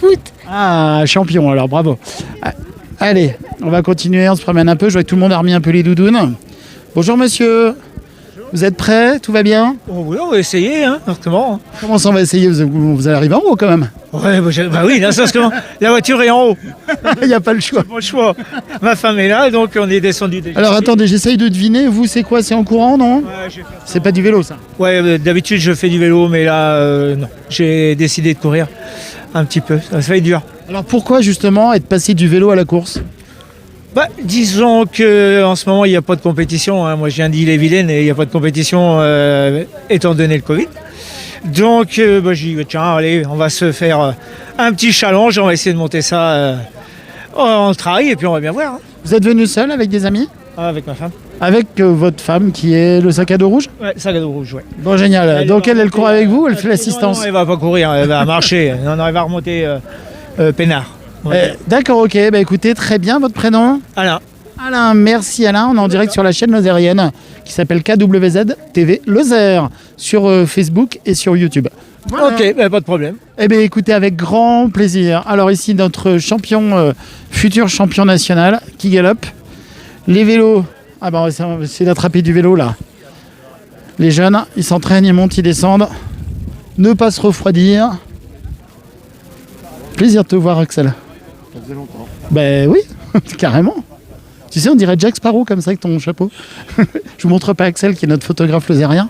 Foot. Ah, champion alors, bravo. Allez, on va continuer, on se promène un peu, je vois que tout le monde a remis un peu les doudounes. Bonjour monsieur. Vous êtes prêts? Tout va bien? Oh oui, on va essayer, hein, comment? Comment ça on va essayer? Vous allez arriver en haut quand même? Ouais, bah oui, là, la voiture est en haut. Il n'y a pas le choix. C'est mon choix. Ma femme est là, donc on est descendu déjà. Alors attendez, j'essaye de deviner. Vous, c'est quoi? C'est en courant, non? Ouais, c'est pas du vélo, ça? Ouais, d'habitude, je fais du vélo, mais là, non. J'ai décidé de courir un petit peu. Ça va être dur. Alors pourquoi, justement, être passé du vélo à la course? Bah, disons qu'en ce moment, il n'y a pas de compétition. Hein. Moi, je viens d'Ille-et-Vilaine et il n'y a pas de compétition étant donné le Covid. Donc, j'ai dit, tiens, allez, on va se faire un petit challenge. On va essayer de monter ça en trail et puis on va bien voir. Hein. Vous êtes venu seul avec des amis? Avec ma femme. Avec votre femme qui est le sac à dos rouge? Ouais, sac à dos rouge, ouais. Bon, génial. Donc, elle court avec vous? Elle fait l'assistance? Non, elle va pas courir, elle va marcher. Non, elle va remonter peinard. D'accord, ok. Bah écoutez, très bien. Votre prénom? Alain. Alain, merci Alain. On est en direct sur la chaîne lozérienne qui s'appelle KWZ TV Lozère sur Facebook et sur YouTube. Voilà. Ok, pas de problème. Eh bien écoutez, avec grand plaisir. Alors ici, notre champion, futur champion national qui galope. Les vélos, on va essayer d'attraper du vélo là. Les jeunes, ils s'entraînent, ils montent, ils descendent. Ne pas se refroidir. Plaisir de te voir Axel. Ça faisait longtemps. Ben oui, carrément. Tu sais, on dirait Jack Sparrow comme ça avec ton chapeau. Je vous montre pas Axel qui est notre photographe lozérien.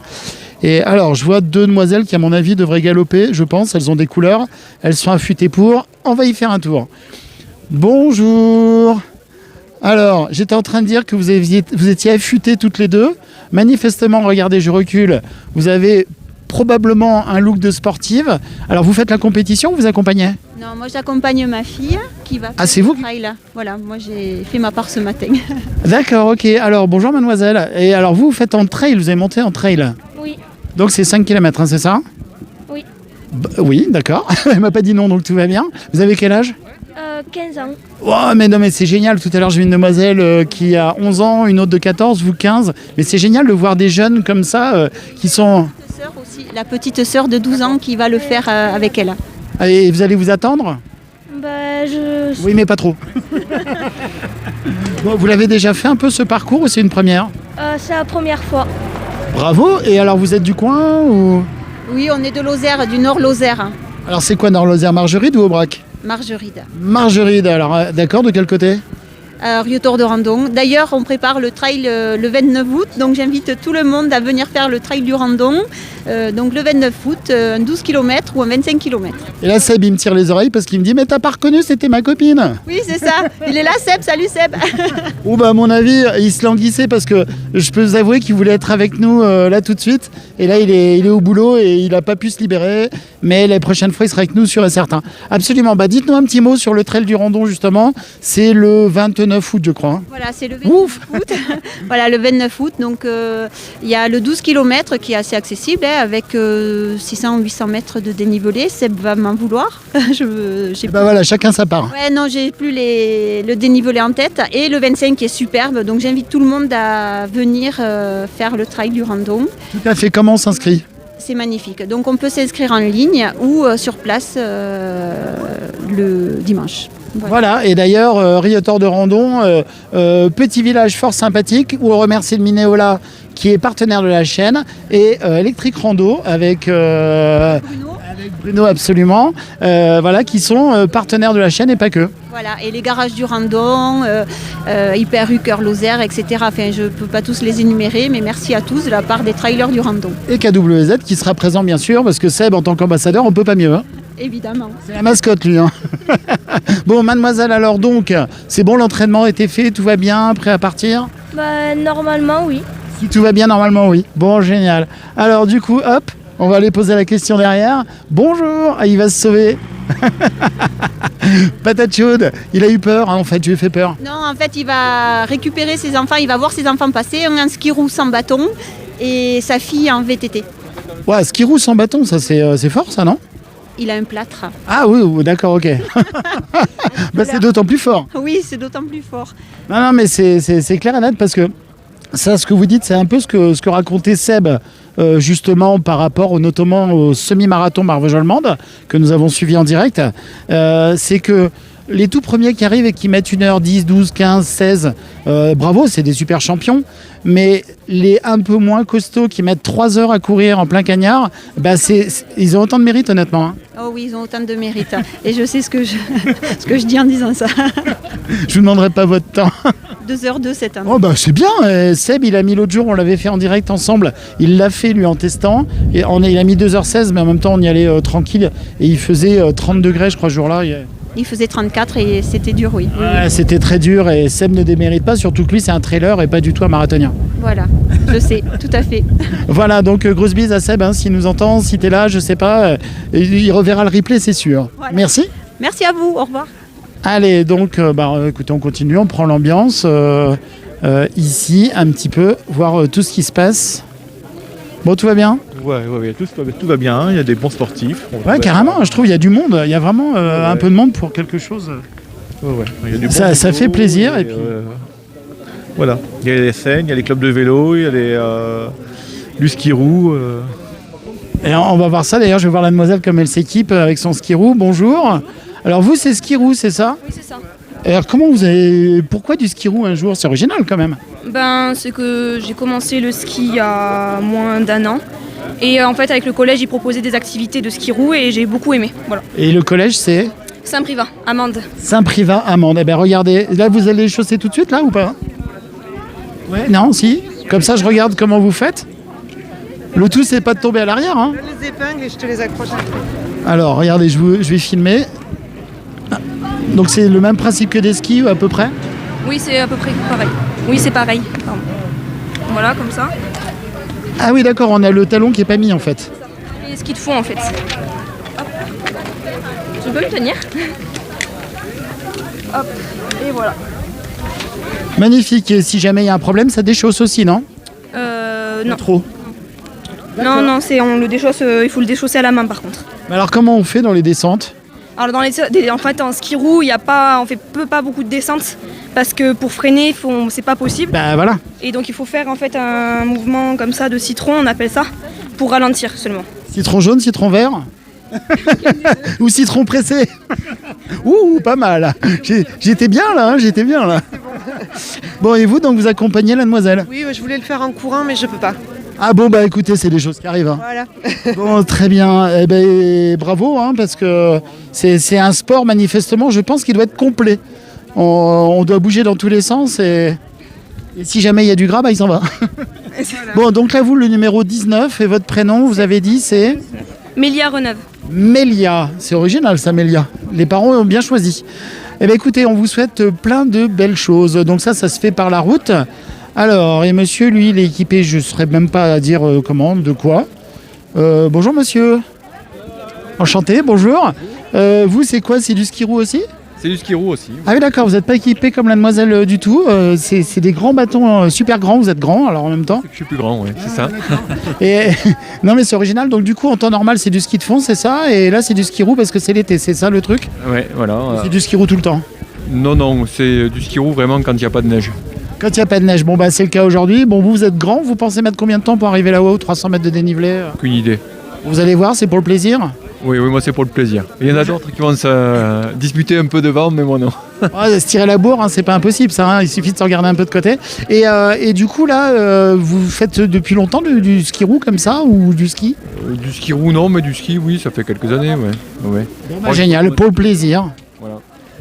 Et alors, je vois deux demoiselles qui, à mon avis, devraient galoper, je pense. Elles ont des couleurs, elles sont affûtées pour. On va y faire un tour. Bonjour. Alors, j'étais en train de dire que vous étiez affûtées toutes les deux. Manifestement, regardez, je recule. Vous avez probablement un look de sportive. Alors, vous faites la compétition ou vous accompagnez ? Non, moi j'accompagne ma fille qui va faire c'est vous le trail. Voilà, moi j'ai fait ma part ce matin. D'accord, ok. Alors, bonjour mademoiselle. Et alors, vous faites en trail, vous avez monté en trail ? Oui. Donc, c'est 5 km, hein, c'est ça ? Oui. Oui, d'accord. Elle m'a pas dit non, donc tout va bien. Vous avez quel âge ? 15 ans. Oh, mais non, mais c'est génial. Tout à l'heure, j'ai vu une demoiselle qui a 11 ans, une autre de 14, vous 15. Mais c'est génial de voir des jeunes comme ça qui sont... La petite sœur de 12 ans qui va le faire avec elle. Et vous allez vous attendre ? Oui, mais pas trop. Bon, vous l'avez déjà fait un peu ce parcours ou c'est une première ? C'est la première fois. Bravo. Et alors, vous êtes du coin ou... Oui, on est de Lozère, du Nord Lozère. Alors, c'est quoi Nord-Lozère, Margeride ou Aubrac ? Margeride. Margeride, alors d'accord, de quel côté ? Rieutour de Randon. D'ailleurs, on prépare le trail le 29 août, donc j'invite tout le monde à venir faire le trail du Randon. Donc le 29 août, un 12 km ou un 25 km. Et là, Seb, il me tire les oreilles parce qu'il me dit « Mais t'as pas reconnu, c'était ma copine !» Oui, c'est ça. Il est là, Seb. Salut, Seb. Ou bah à mon avis, il se languissait parce que je peux vous avouer qu'il voulait être avec nous là tout de suite. Et là, il est au boulot et il n'a pas pu se libérer. Mais la prochaine fois, il sera avec nous, sûr et certain. Absolument. Bah, dites-nous un petit mot sur le trail du Randon, justement. C'est le 29 août, je crois. Hein. Voilà, c'est le 29 août. Voilà, le 29 août. Donc, il y a le 12 km qui est assez accessible, avec 600 ou 800 mètres de dénivelé. Seb va m'en vouloir. Bah voilà, chacun sa part. Ouais, non, j'ai plus le dénivelé en tête. Et le 25 qui est superbe. Donc, j'invite tout le monde à venir faire le trail du Randon. Tout à fait. Comment on s'inscrit ? C'est magnifique. Donc, on peut s'inscrire en ligne ou sur place le dimanche. Voilà, et d'ailleurs, Rieutour de Randon, petit village fort sympathique, où on remercie le Minéola qui est partenaire de la chaîne, et Electric Rando avec Bruno absolument, voilà, qui sont partenaires de la chaîne et pas que. Voilà, et les garages du Randon, Hyper U, Cœur Lozère, etc. Enfin, je ne peux pas tous les énumérer, mais merci à tous de la part des trailers du Randon. Et KWZ qui sera présent bien sûr, parce que Seb en tant qu'ambassadeur, on ne peut pas mieux. Hein. Évidemment. C'est la mascotte lui. Hein. Bon, mademoiselle, alors donc, c'est bon, l'entraînement a été fait, tout va bien, prêt à partir ? Normalement, oui. Si tout va bien, normalement, oui. Bon, génial. Alors du coup, hop, on va aller poser la question derrière. Bonjour, il va se sauver. Patate chaude, il a eu peur, hein, en fait, je lui ai fait peur. Non, en fait, il va récupérer ses enfants, il va voir ses enfants passer, un en ski roue sans bâton et sa fille en VTT. Ouais, ski roue sans bâton, ça c'est fort, ça, non ? Il a un plâtre. Ah oui, d'accord, ok. Bah, c'est d'autant plus fort. Oui, c'est d'autant plus fort. Non, mais c'est clair et net parce que ça, ce que vous dites, c'est un peu ce que racontait Seb, justement, par rapport notamment au semi-marathon Marvejols-Mende, que nous avons suivi en direct. C'est que les tout premiers qui arrivent et qui mettent 1h10, 12, 15, 16, bravo, c'est des super champions. Mais les un peu moins costauds qui mettent 3 heures à courir en plein cagnard, bah ils ont autant de mérite, honnêtement. Hein. Oh oui, ils ont autant de mérite. Et je sais ce que je dis en disant ça. Je vous demanderai pas votre temps. 2h02 cette année. Oh bah c'est bien. Seb, il a mis l'autre jour, on l'avait fait en direct ensemble. Il l'a fait lui en testant. Et il a mis 2h16, mais en même temps on y allait tranquille. Et il faisait 30 degrés, je crois, ce jour-là. Il faisait 34 et c'était dur, oui. Ouais, c'était très dur et Seb ne démérite pas, surtout que lui c'est un trailer et pas du tout un marathonien. Voilà, je sais, tout à fait. Voilà, donc grosse bise à Seb, hein, s'il nous entend, si t'es là, je sais pas, il reverra le replay, c'est sûr. Voilà. Merci. Merci à vous, au revoir. Allez, donc écoutez, on continue, on prend l'ambiance ici un petit peu, voir tout ce qui se passe. Bon, tout va bien ? Ouais, tout va bien, il y a des bons sportifs. Ouais, carrément, je trouve il y a du monde, il y a vraiment un peu de monde pour quelque chose. Ouais, il y a du bon ça fait plaisir. Et puis... Voilà. Il y a les scènes, il y a les clubs de vélo, il y a du ski roue. Et on va voir ça d'ailleurs, je vais voir la demoiselle comme elle s'équipe avec son ski roue. Bonjour. Alors vous c'est ski roue, c'est ça? Oui, c'est ça. Et alors pourquoi du ski roue un jour? C'est original quand même. C'est que j'ai commencé le ski il y a moins d'1 an. Et en fait avec le collège ils proposaient des activités de ski roue et j'ai beaucoup aimé. Voilà. Et le collège c'est? Saint-Privat, Amande. Saint-Privat, Amande. Eh bien regardez, là vous allez les chausser tout de suite là ou pas? Ouais, non, si. Comme ça je regarde comment vous faites. Le tout c'est pas de tomber à l'arrière. Hein. Je les épingles et je te les accroche après. Alors regardez, je vais filmer. Donc c'est le même principe que des skis à peu près? Oui, c'est à peu près pareil. Oui, c'est pareil. Pardon. Voilà, comme ça. Ah oui, d'accord, on a le talon qui est pas mis en fait. Les skis de fond en fait. Hop. Tu peux me tenir? Hop, et voilà. Magnifique, et si jamais il y a un problème, ça déchausse aussi, non? Non. Trop. Non, on le déchausse, il faut le déchausser à la main par contre. Mais alors comment on fait dans les descentes? Alors en fait en ski roue, on fait pas beaucoup de descentes parce que pour freiner, c'est pas possible. Bah voilà. Et donc il faut faire en fait un mouvement comme ça de citron, on appelle ça, pour ralentir seulement. Citron jaune, citron vert ou citron pressé. Ouh, pas mal. J'étais bien là, Bon, et vous, donc vous accompagnez la demoiselle? Oui, je voulais le faire en courant, mais je peux pas. Ah bon, bah écoutez, c'est des choses qui arrivent. Hein. Voilà. Bon, très bien. Eh ben, bravo, hein, parce que c'est un sport, manifestement, je pense qu'il doit être complet. On doit bouger dans tous les sens et si jamais il y a du gras, bah, il s'en va. Voilà. Bon, donc là, vous, le numéro 19 et votre prénom, vous avez dit, c'est? Mélia Reneuve. Mélia, c'est original ça, Mélia. Les parents ont bien choisi. Eh bien écoutez, on vous souhaite plein de belles choses. Donc ça se fait par la route. Alors, et monsieur, lui, il est équipé, je ne saurais même pas à dire comment, de quoi. Bonjour monsieur. Enchanté, bonjour. Vous, c'est quoi? C'est du ski roue aussi? C'est du ski roue aussi. Ah oui, d'accord, vous n'êtes pas équipé comme la demoiselle du tout. C'est des grands bâtons super grands, vous êtes grand alors en même temps. Je suis plus grand, oui, c'est ça. Et non mais c'est original, donc du coup en temps normal c'est du ski de fond, c'est ça? Et là c'est du ski roue parce que c'est l'été, c'est ça le truc? Ouais, voilà. C'est du ski roue tout le temps? Non, c'est du ski roue vraiment quand il n'y a pas de neige. Quand il n'y a pas de neige, bon bah c'est le cas aujourd'hui. Bon, vous êtes grand, vous pensez mettre combien de temps pour arriver là-haut, 300 mètres de dénivelé? Aucune idée. Vous allez voir, c'est pour le plaisir? Oui, moi c'est pour le plaisir. Il y en a d'autres qui vont se disputer un peu devant, mais moi non. Se tirer la bourre, hein, c'est pas impossible ça, hein, il suffit de se regarder un peu de côté. Et du coup là, vous faites depuis longtemps du ski roue comme ça ou du ski? Du ski roue non, mais du ski oui, ça fait quelques années, ouais. Bon, bah, génial, pour le plaisir. Voilà.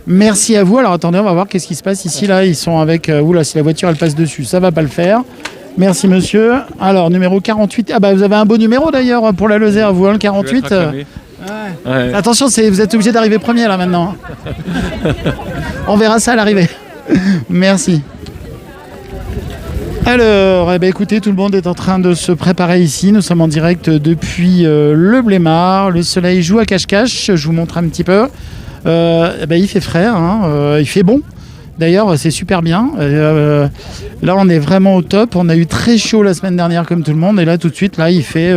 Merci à vous. Alors attendez, on va voir qu'est-ce qui se passe ici. Là, ils sont avec... oula, si la voiture elle passe dessus, ça va pas le faire. Merci monsieur. Alors, numéro 48. Ah bah vous avez un beau numéro d'ailleurs pour la Lozère, vous, hein, le 48. Ouais. Attention, vous êtes obligé d'arriver premier là maintenant. On verra ça à l'arrivée. Merci. Alors, écoutez, tout le monde est en train de se préparer ici. Nous sommes en direct depuis le Blémard. Le soleil joue à cache-cache. Je vous montre un petit peu. Il fait frais, hein, il fait bon. D'ailleurs, c'est super bien. Là, on est vraiment au top. On a eu très chaud la semaine dernière, comme tout le monde. Et là, tout de suite, là, il fait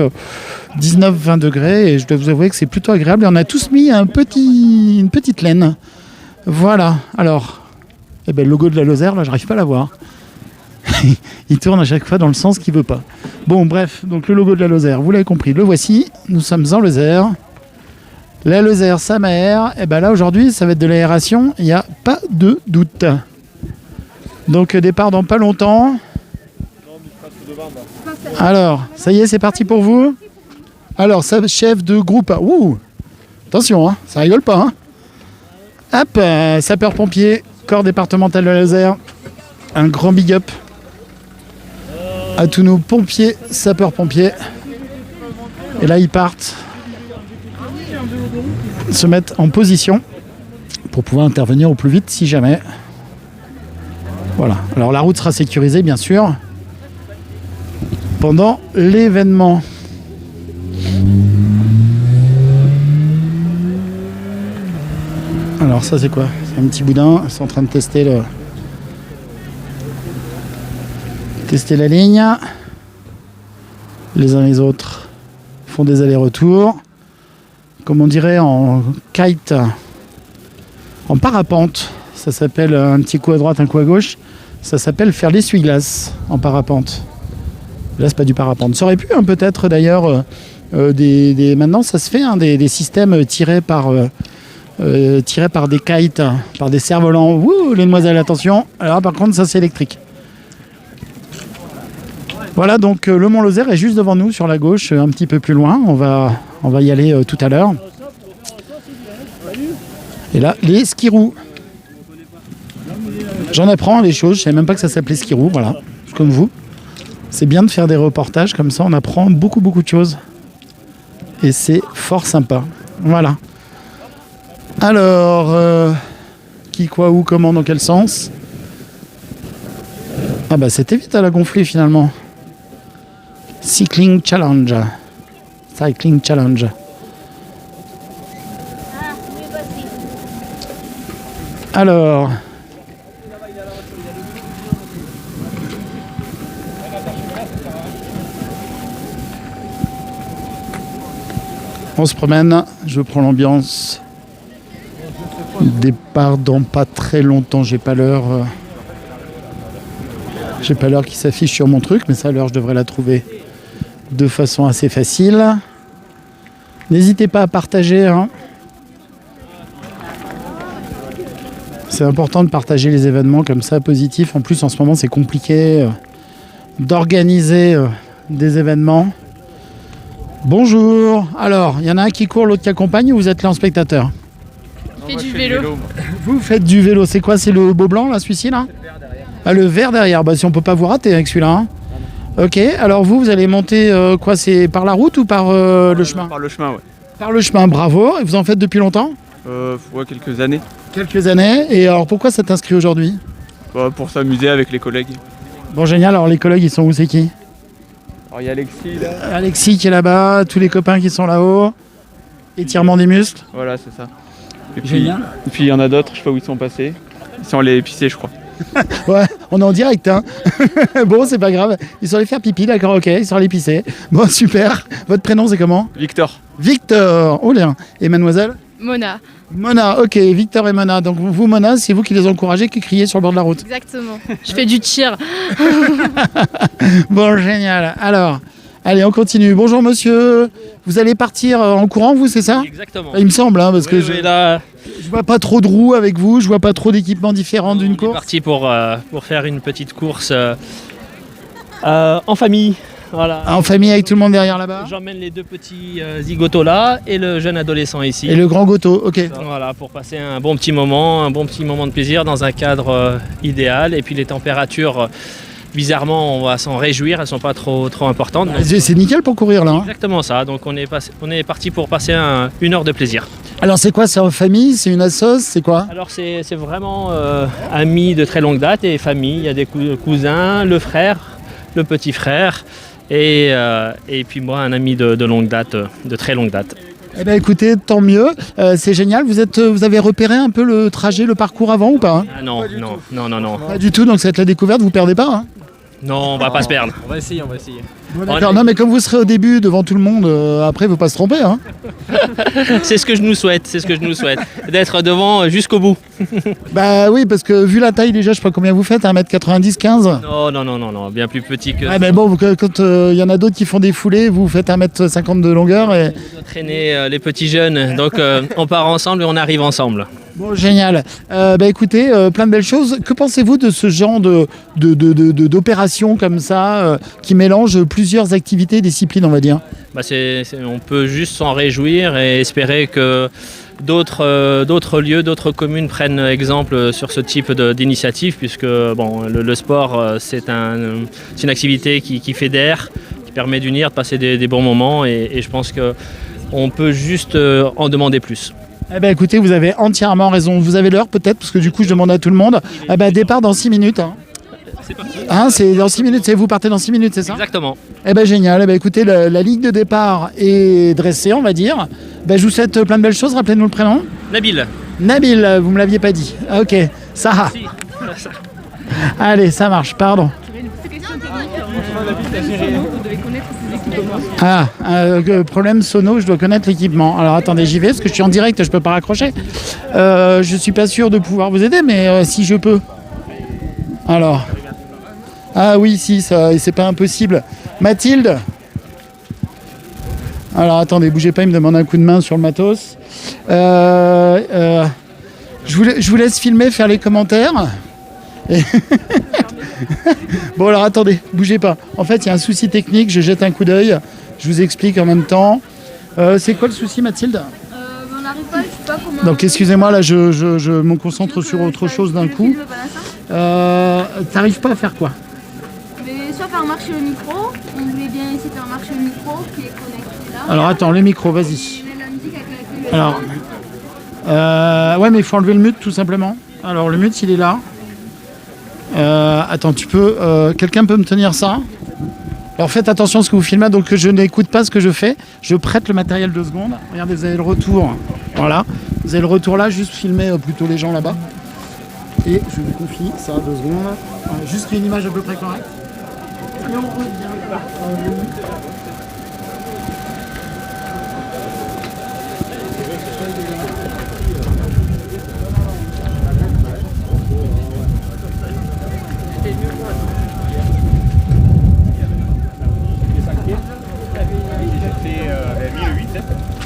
19-20 degrés. Et je dois vous avouer que c'est plutôt agréable. Et on a tous mis une petite laine. Voilà. Alors, le logo de la Lozère, là, j'arrive pas à la voir. Il tourne à chaque fois dans le sens qu'il veut pas. Bon, bref. Donc, le logo de la Lozère, vous l'avez compris. Le voici. Nous sommes en Lozère. La Lozère, ça m'aère. Et là aujourd'hui, ça va être de l'aération, il n'y a pas de doute. Donc départ dans pas longtemps. Alors, ça y est, c'est parti pour vous. Alors, chef de groupe. Ouh, attention, hein, ça rigole pas. Hein. Hop, sapeur-pompier, corps départemental de la Lozère. Un grand big up à tous nos pompiers, sapeurs-pompiers. Et là, ils partent se mettre en position pour pouvoir intervenir au plus vite si jamais. Voilà. Alors la route sera sécurisée bien sûr pendant l'événement. Alors ça c'est quoi? C'est un petit boudin. Ils sont en train de tester la ligne. Les uns les autres font des allers-retours. Comme on dirait en kite, en parapente, ça s'appelle un petit coup à droite, un coup à gauche. Ça s'appelle faire l'essuie-glace en parapente. Là, c'est pas du parapente. Ça aurait pu peut-être d'ailleurs, maintenant ça se fait, des systèmes tirés par des kites, par des cerfs-volants. Ouh, les demoiselles, attention. Alors par contre, ça c'est électrique. Voilà, donc le Mont Lozère est juste devant nous, sur la gauche, un petit peu plus loin. On va y aller tout à l'heure. Et là, les skis-roues. J'en apprends des choses, je ne savais même pas que ça s'appelait ski-roue, voilà, comme vous. C'est bien de faire des reportages, comme ça on apprend beaucoup de choses. Et c'est fort sympa. Voilà. Alors, qui, quoi, où, comment, dans quel sens? Ah bah c'était vite à la gonfler finalement. Cycling Challenge. Cycling Challenge. Alors... on se promène, je prends l'ambiance. Départ dans pas très longtemps, j'ai pas l'heure. J'ai pas l'heure qui s'affiche sur mon truc, mais ça, l'heure, je devrais la trouver de façon assez facile. N'hésitez pas à partager. Hein. C'est important de partager les événements comme ça, positifs. En plus, en ce moment, c'est compliqué d'organiser des événements. Bonjour. Alors, il y en a un qui court, l'autre qui accompagne, ou vous êtes là en spectateur? Je fais du vélo. Vous faites du vélo, c'est quoi? C'est le beau blanc là, celui-ci là? Ah, le vert derrière, bah si on peut pas vous rater avec celui-là. Hein. Ok, alors vous allez monter quoi? C'est par la route ou par le chemin? Par le chemin, ouais. Par le chemin, bravo. Et vous en faites depuis longtemps? Ouais, quelques années. Quelques années. Et alors pourquoi ça t'inscrit aujourd'hui? Pour s'amuser avec les collègues. Bon, génial. Alors les collègues, ils sont où? C'est qui? Alors il y a Alexis là. Alexis qui est là-bas, tous les copains qui sont là-haut. Étirement des muscles. Voilà, c'est ça. Et génial. Puis il y en a d'autres, je sais pas où ils sont passés. Ils sont allés pisser, je crois. Ouais, on est en direct, hein. Bon, c'est pas grave. Ils sont allés faire pipi, d'accord, ok. Ils sont allés pisser. Bon, super. Votre prénom, c'est comment? Victor. Victor. Oh là. Et mademoiselle? Mona. Mona, ok. Victor et Mona. Donc vous, Mona, c'est vous qui les encouragez, qui criez sur le bord de la route. Exactement. Je fais du tir. Bon, génial. Alors, allez, on continue. Bonjour, monsieur. Vous allez partir en courant, vous, c'est ça? Exactement. Il me semble, hein, parce que je vois pas trop de roues avec vous, je vois pas trop d'équipements différents d'une course. On est parti pour faire une petite course en famille. Voilà. En famille avec tout le monde derrière là-bas? J'emmène les deux petits zigotos là et le jeune adolescent ici. Et le grand goto, ok. Voilà, pour passer un bon petit moment de plaisir dans un cadre idéal. Et puis les températures, bizarrement, on va s'en réjouir, elles ne sont pas trop importantes. C'est nickel pour courir là. Hein. Exactement ça, donc on est parti pour passer une heure de plaisir. Alors c'est quoi, c'est en famille, c'est une assoce, c'est quoi? Alors c'est vraiment amis de très longue date et famille, il y a des cousins, le frère, le petit frère et puis moi un ami de longue date, de très longue date. Eh bien écoutez, tant mieux, c'est génial. Vous avez repéré un peu le trajet, le parcours avant ou pas hein? Ah non. Pas du tout, donc ça va être la découverte, vous perdez pas hein? Non, on va pas se perdre. On va essayer. Bon, d'accord, non mais comme vous serez au début devant tout le monde, après il ne faut pas se tromper. Hein. C'est ce que je nous souhaite, d'être devant jusqu'au bout. Bah oui, parce que vu la taille déjà, je sais pas combien vous faites, 1m90, 15 ? Non, bien plus petit que ça. Ah mais bon, quand il y en a d'autres qui font des foulées, vous faites 1m50 de longueur. Et... traîner les petits jeunes, donc on part ensemble et on arrive ensemble. Bon, génial. Écoutez, plein de belles choses. Que pensez-vous de ce genre d'opération comme ça, qui mélange plusieurs activités et disciplines, on va dire? On peut juste s'en réjouir et espérer que d'autres lieux, d'autres communes prennent exemple sur ce type d'initiative, puisque le sport, c'est une activité qui fédère, qui permet d'unir, de passer des bons moments, et je pense qu'on peut juste en demander plus. Eh bien écoutez, vous avez entièrement raison. Vous avez l'heure peut-être, parce que du coup je demande à tout le monde. Départ dans 6 minutes. Hein. C'est parti. C'est dans 6 minutes, vous partez dans 6 minutes, c'est ça? Exactement. Eh bien génial, écoutez, la ligne de départ est dressée, on va dire. Je vous souhaite plein de belles choses, rappelez-nous le prénom. Nabil. Nabil, vous me l'aviez pas dit. Ok, Sarah. Si. Allez, ça marche, pardon. Problème sono, je dois connaître l'équipement. Alors attendez, j'y vais parce que je suis en direct, je peux pas raccrocher. Je suis pas sûr de pouvoir vous aider, mais si je peux. Alors. Ah oui, si, ça, c'est pas impossible. Mathilde. Alors attendez, bougez pas, il me demande un coup de main sur le matos. Je vous laisse filmer, faire les commentaires. Et bon alors attendez, bougez pas. En fait, il y a un souci technique, je jette un coup d'œil. Je vous explique en même temps. C'est quoi le souci, Mathilde? On n'arrive pas, je sais pas comment... Donc excusez-moi, là je me concentre sur autre chose d'un coup. T'arrives pas à faire quoi? Mais soit faire marcher le micro, on voulait bien essayer de faire marcher le micro qui est connecté là. Alors attends, le micro, vas-y. Alors, ouais, mais il faut enlever le mute tout simplement. Alors le mute, il est là. Attends, tu peux, quelqu'un peut me tenir ça? Alors faites attention à ce que vous filmez, donc je n'écoute pas ce que je fais. Je prête le matériel 2 secondes. Regardez, vous avez le retour. Voilà, vous avez le retour là, juste filmer plutôt les gens là-bas. Et je vous confie ça 2 secondes. Juste une image à peu près correcte. Et on revient.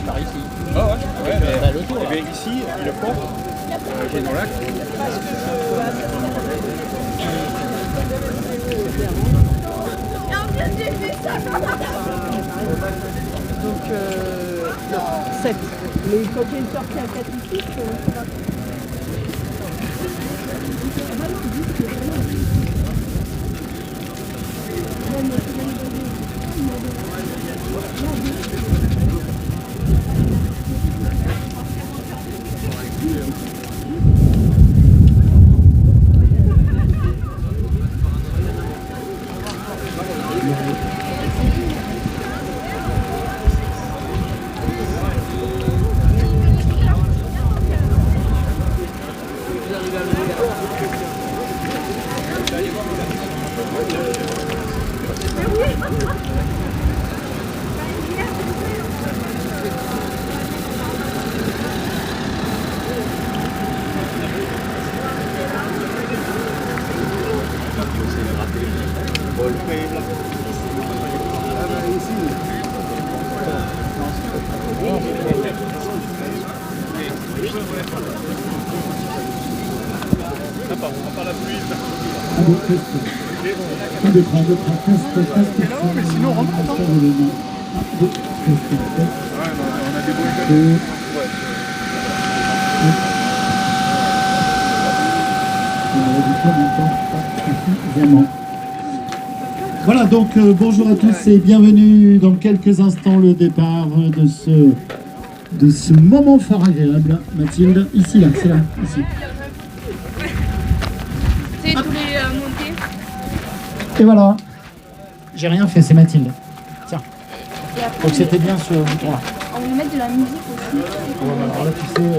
Par ici. Oh ouais, le tour. Et bien ici, il est fort. J'ai dans l'axe. Donc 7. Mais quand il y a une sortie à 4 ici, Mais sinon on remonte. Voilà, donc bonjour à tous et bienvenue dans quelques instants le départ de ce moment fort agréable. Mathilde, ici, là, c'est là, ici. C'est tous les monter. Et voilà, j'ai rien fait, c'est Mathilde. Tiens, donc c'était bien ce bouton-là. On va mettre de la musique aussi. Alors là, tu sais,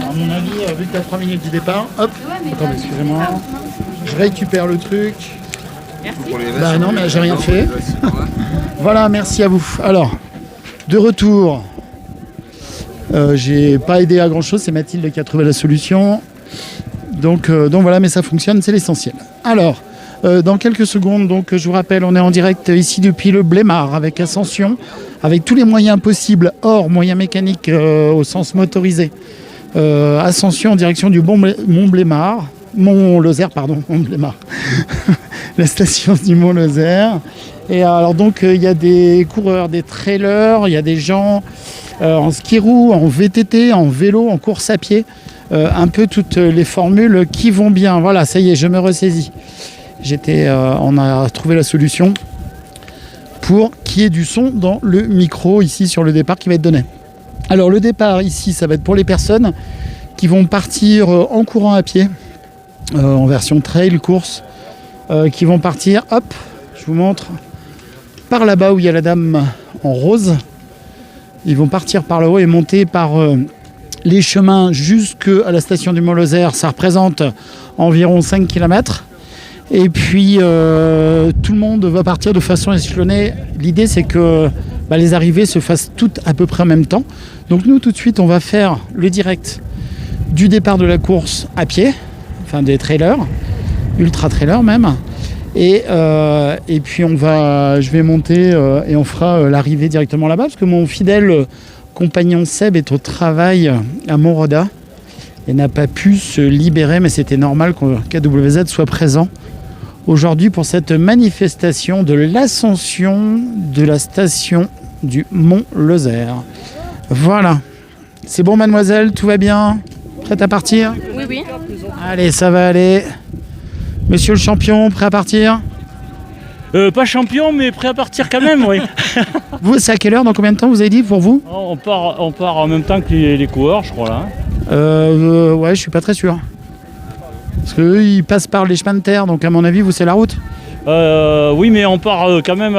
à mon avis, vu que tu as 3 minutes du départ, hop, attendez, excusez-moi, je récupère le truc. Merci. Bah non, mais j'ai rien fait. Voilà, merci à vous. Alors, de retour, j'ai pas aidé à grand-chose, c'est Mathilde qui a trouvé la solution. Donc voilà, mais ça fonctionne, c'est l'essentiel. Alors, dans quelques secondes, donc je vous rappelle, on est en direct ici depuis le Blémard avec Ascension, avec tous les moyens possibles, hors moyens mécaniques au sens motorisé. Ascension en direction du Mont-Blémard, Mont-Lozère, pardon, Mont-Blémard, la station du Mont-Lozère. Et alors donc il y a des coureurs, des trailers, il y a des gens en ski-roue, en VTT, en vélo, en course à pied. Un peu toutes les formules qui vont bien. Voilà, ça y est, je me ressaisis. On a trouvé la solution pour qu'il y ait du son dans le micro ici sur le départ qui va être donné. Alors le départ ici, ça va être pour les personnes qui vont partir en courant à pied, en version trail, course, qui vont partir, hop, je vous montre, par là-bas où il y a la dame en rose. Ils vont partir par là-haut et monter par les chemins jusqu'à la station du Mont-Lozère. Ça représente environ 5 km. Et puis tout le monde va partir de façon échelonnée. L'idée c'est que les arrivées se fassent toutes à peu près en même temps. Donc nous tout de suite on va faire le direct du départ de la course à pied, enfin des trailers. ultra trailer même. Et puis je vais monter et on fera l'arrivée directement là-bas parce que mon fidèle compagnon Seb est au travail à Moroda et n'a pas pu se libérer, mais c'était normal que KWZ soit présent aujourd'hui pour cette manifestation de l'ascension de la station du Mont Lozère. Voilà. C'est bon mademoiselle, tout va bien? Prête à partir? Oui, oui. Allez, ça va aller. Monsieur le champion, prêt à partir? Pas champion, mais prêt à partir quand même, oui. Vous, c'est à quelle heure? Dans combien de temps vous avez dit pour vous? On part en même temps que les coureurs, je crois, là. Ouais, je suis pas très sûr. Parce qu'eux, ils passent par les chemins de terre, donc à mon avis, vous, c'est la route? Oui, mais on part quand même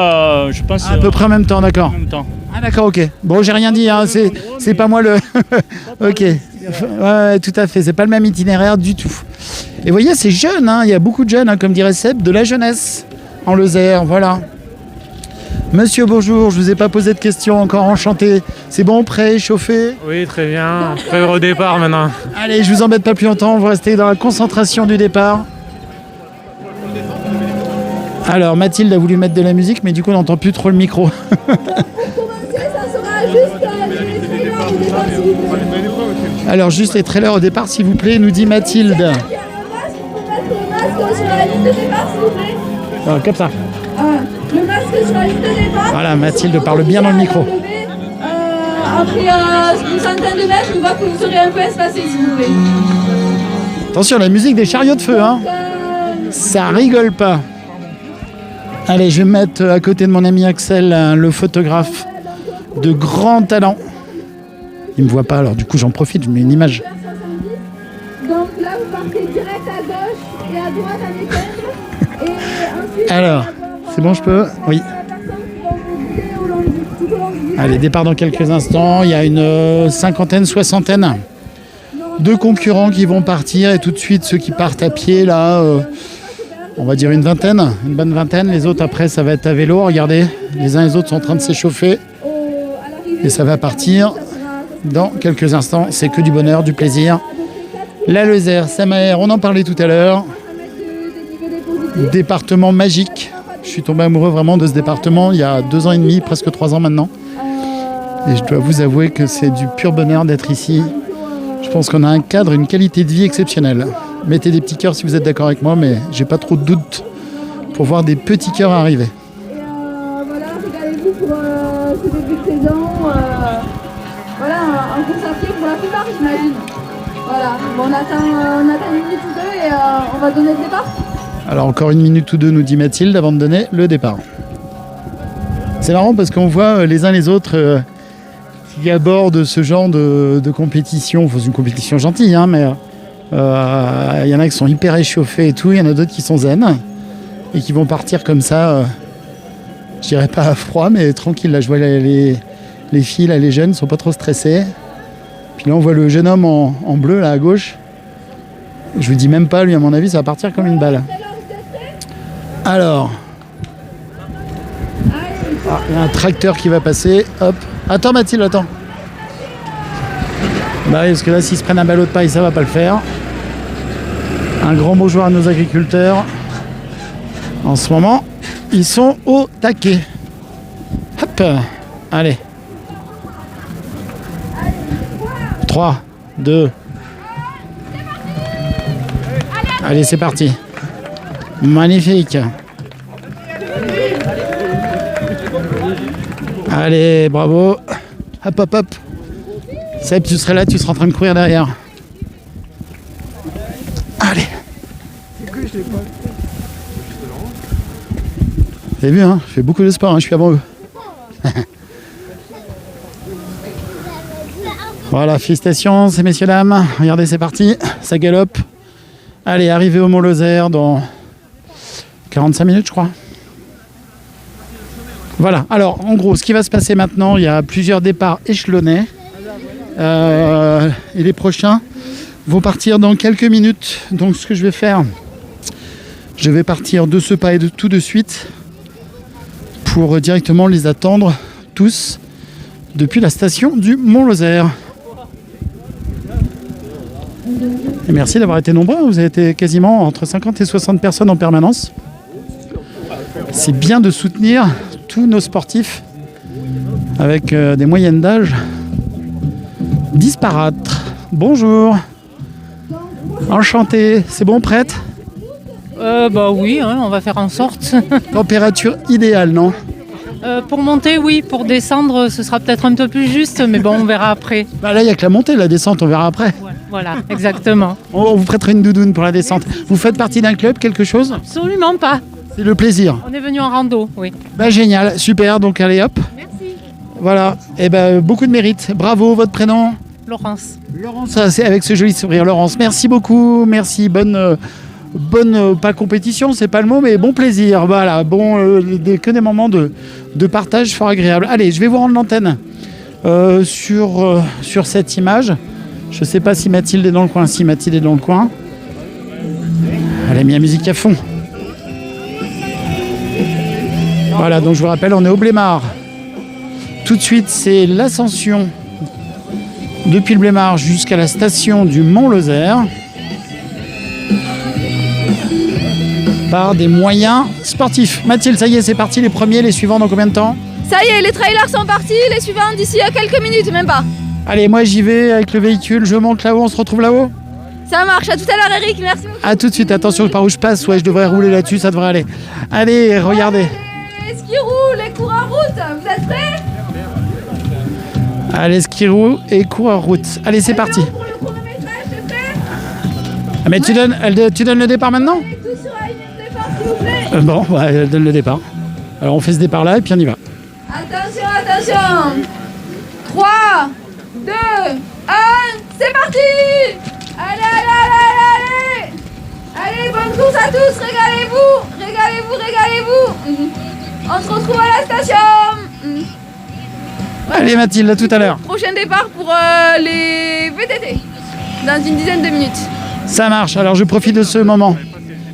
je pense... À peu près en même temps, d'accord. En même temps. Ah d'accord, ok. Bon, j'ai rien dit, hein, c'est pas moi le... Ok. Ouais, tout à fait, c'est pas le même itinéraire du tout. Et vous voyez, c'est jeune, hein, il y a beaucoup de jeunes, hein, comme dirait Seb, de la jeunesse en Lozère, voilà. Monsieur, bonjour, je vous ai pas posé de questions encore, enchanté. C'est bon, prêt, chauffé? Oui, très bien. Prêt au départ maintenant. Allez, je vous embête pas plus longtemps, vous restez dans la concentration du départ. Alors, Mathilde a voulu mettre de la musique, mais du coup, on n'entend plus trop le micro. Alors, juste les trailers au départ, s'il vous plaît, nous dit Mathilde. Alors, comme ça. Le masque sur la ligne de départ. Voilà, Mathilde parle bien dans le micro. Après une centaine de mètres, une fois que vous serez un peu espacé, s'il vous plaît. Attention, la musique des chariots de feu, hein. Ça rigole pas. Allez, je vais me mettre à côté de mon ami Axel, le photographe de grand talent. Il me voit pas, alors du coup j'en profite, je mets une image. Donc là, vous partez direct à gauche et à droite à l'équerre. Et ensuite, alors, c'est bon, je peux? Oui. Allez, départ dans quelques instants. Il y a une cinquantaine, soixantaine de concurrents qui vont partir. Et tout de suite, ceux qui partent à pied, là, on va dire une vingtaine, une bonne vingtaine. Les autres, après, ça va être à vélo. Regardez, les uns et les autres sont en train de s'échauffer. Et ça va partir dans quelques instants. C'est que du bonheur, du plaisir. La Lozère, Samaer, on en parlait tout à l'heure. Département magique. Je suis tombé amoureux vraiment de ce département il y a 2 ans et demi, presque 3 ans maintenant. Et je dois vous avouer que c'est du pur bonheur d'être ici. Je pense qu'on a un cadre, une qualité de vie exceptionnelle. Mettez des petits cœurs si vous êtes d'accord avec moi, mais j'ai pas trop de doutes pour voir des petits cœurs arriver. Voilà, régalez-vous pour ce début de saison. Voilà, en course à pied pour la plupart, j'imagine. Voilà, bon, on attend une minute ou deux et on va donner le départ. Alors encore une minute ou deux, nous dit Mathilde, avant de donner le départ. C'est marrant parce qu'on voit les uns les autres qui abordent ce genre de compétition. Enfin, c'est une compétition gentille, hein, mais il y en a qui sont hyper échauffés et tout. Il y en a d'autres qui sont zen et qui vont partir comme ça, je dirais pas à froid, mais tranquille. Là, je vois les filles, là, les jeunes, sont pas trop stressés. Puis là, on voit le jeune homme en bleu, là, à gauche. Je vous dis même pas, lui, à mon avis, ça va partir comme une balle. Alors, il y a un tracteur qui va passer. Hop. Attends Mathilde, attends. Bah oui, parce que là, s'ils se prennent un ballot de paille, ça va pas le faire. Un grand bonjour à nos agriculteurs. En ce moment, ils sont au taquet. Hop. Allez. 3, 2. Allez, c'est parti. Magnifique. Allez, bravo. Hop, hop, hop. Seb, tu serais là, tu seras en train de courir derrière. Allez. Vous avez vu, hein, je fais beaucoup de sport, hein, je suis avant eux. Voilà, félicitations, ces messieurs, dames. Regardez, c'est parti. Ça galope. Allez, arrivé au Mont Lozère dans 45 minutes, je crois. Voilà, alors en gros, ce qui va se passer maintenant, il y a plusieurs départs échelonnés. Et les prochains vont partir dans quelques minutes. Donc ce que je vais faire, je vais partir de ce pas et de tout de suite pour directement les attendre tous depuis la station du Mont Lozère. Et merci d'avoir été nombreux. Vous avez été quasiment entre 50 et 60 personnes en permanence. C'est bien de soutenir tous nos sportifs avec des moyennes d'âge disparates. Bonjour. Enchanté. C'est bon, prête? Bah oui, hein, on va faire en sorte. Température idéale, non? Pour monter, oui. Pour descendre, ce sera peut-être un peu plus juste, mais bon, on verra après. Bah là, il n'y a que la montée, la descente, on verra après. Voilà, exactement. On vous prêtera une doudoune pour la descente. Vous faites partie d'un club, quelque chose? Absolument pas. C'est le plaisir. On est venu en rando, oui. Bah génial, super, donc allez hop. Merci. Voilà, et ben beaucoup de mérite. Bravo, votre prénom? Laurence. Laurence, c'est avec ce joli sourire. Laurence, merci beaucoup, merci, bonne pas compétition, c'est pas le mot, mais bon plaisir. Voilà, bon, que des moments de partage fort agréables. Allez, je vais vous rendre l'antenne sur cette image. Je sais pas si Mathilde est dans le coin. Si Mathilde est dans le coin. Elle a mis la musique à fond. Voilà, donc je vous rappelle, on est au Blémard. Tout de suite, c'est l'ascension depuis le Blémard jusqu'à la station du Mont-Lozère par des moyens sportifs. Mathilde, ça y est, c'est parti, les premiers, les suivants dans combien de temps? Ça y est, les trailers sont partis, les suivants d'ici à quelques minutes, même pas. Allez, moi j'y vais avec le véhicule, je monte là-haut, on se retrouve là-haut? Ça marche, à tout à l'heure Eric, merci beaucoup. A tout de suite, attention par où je passe, ouais, je devrais rouler là-dessus, ça devrait aller. Allez, regardez. Les ski roulent, les cours en route, vous êtes prêts? Allez, ski roue et cours en route. Allez, c'est parti. Ah, mais tu donnes le départ maintenant? Bon, ouais, elle donne le départ. Alors on fait ce départ là et puis on y va. Attention, attention. 3, 2, 1, c'est parti. Allez, allez, allez, allez. Allez, bonne course à tous, régalez-vous, régalez-vous, régalez-vous. On se retrouve à la station. Allez Mathilde, à tout à l'heure. Prochain départ pour les VTT, dans une dizaine de minutes. Ça marche, alors je profite de ce moment.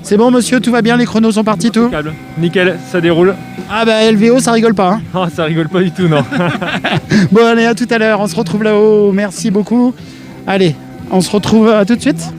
C'est bon monsieur, tout va bien, les chronos sont partis, tout? Nickel, ça déroule. Ah bah LVO, ça rigole pas. Hein. Oh, ça rigole pas du tout, non. Bon allez, à tout à l'heure, on se retrouve là-haut, merci beaucoup. Allez, on se retrouve à tout de suite.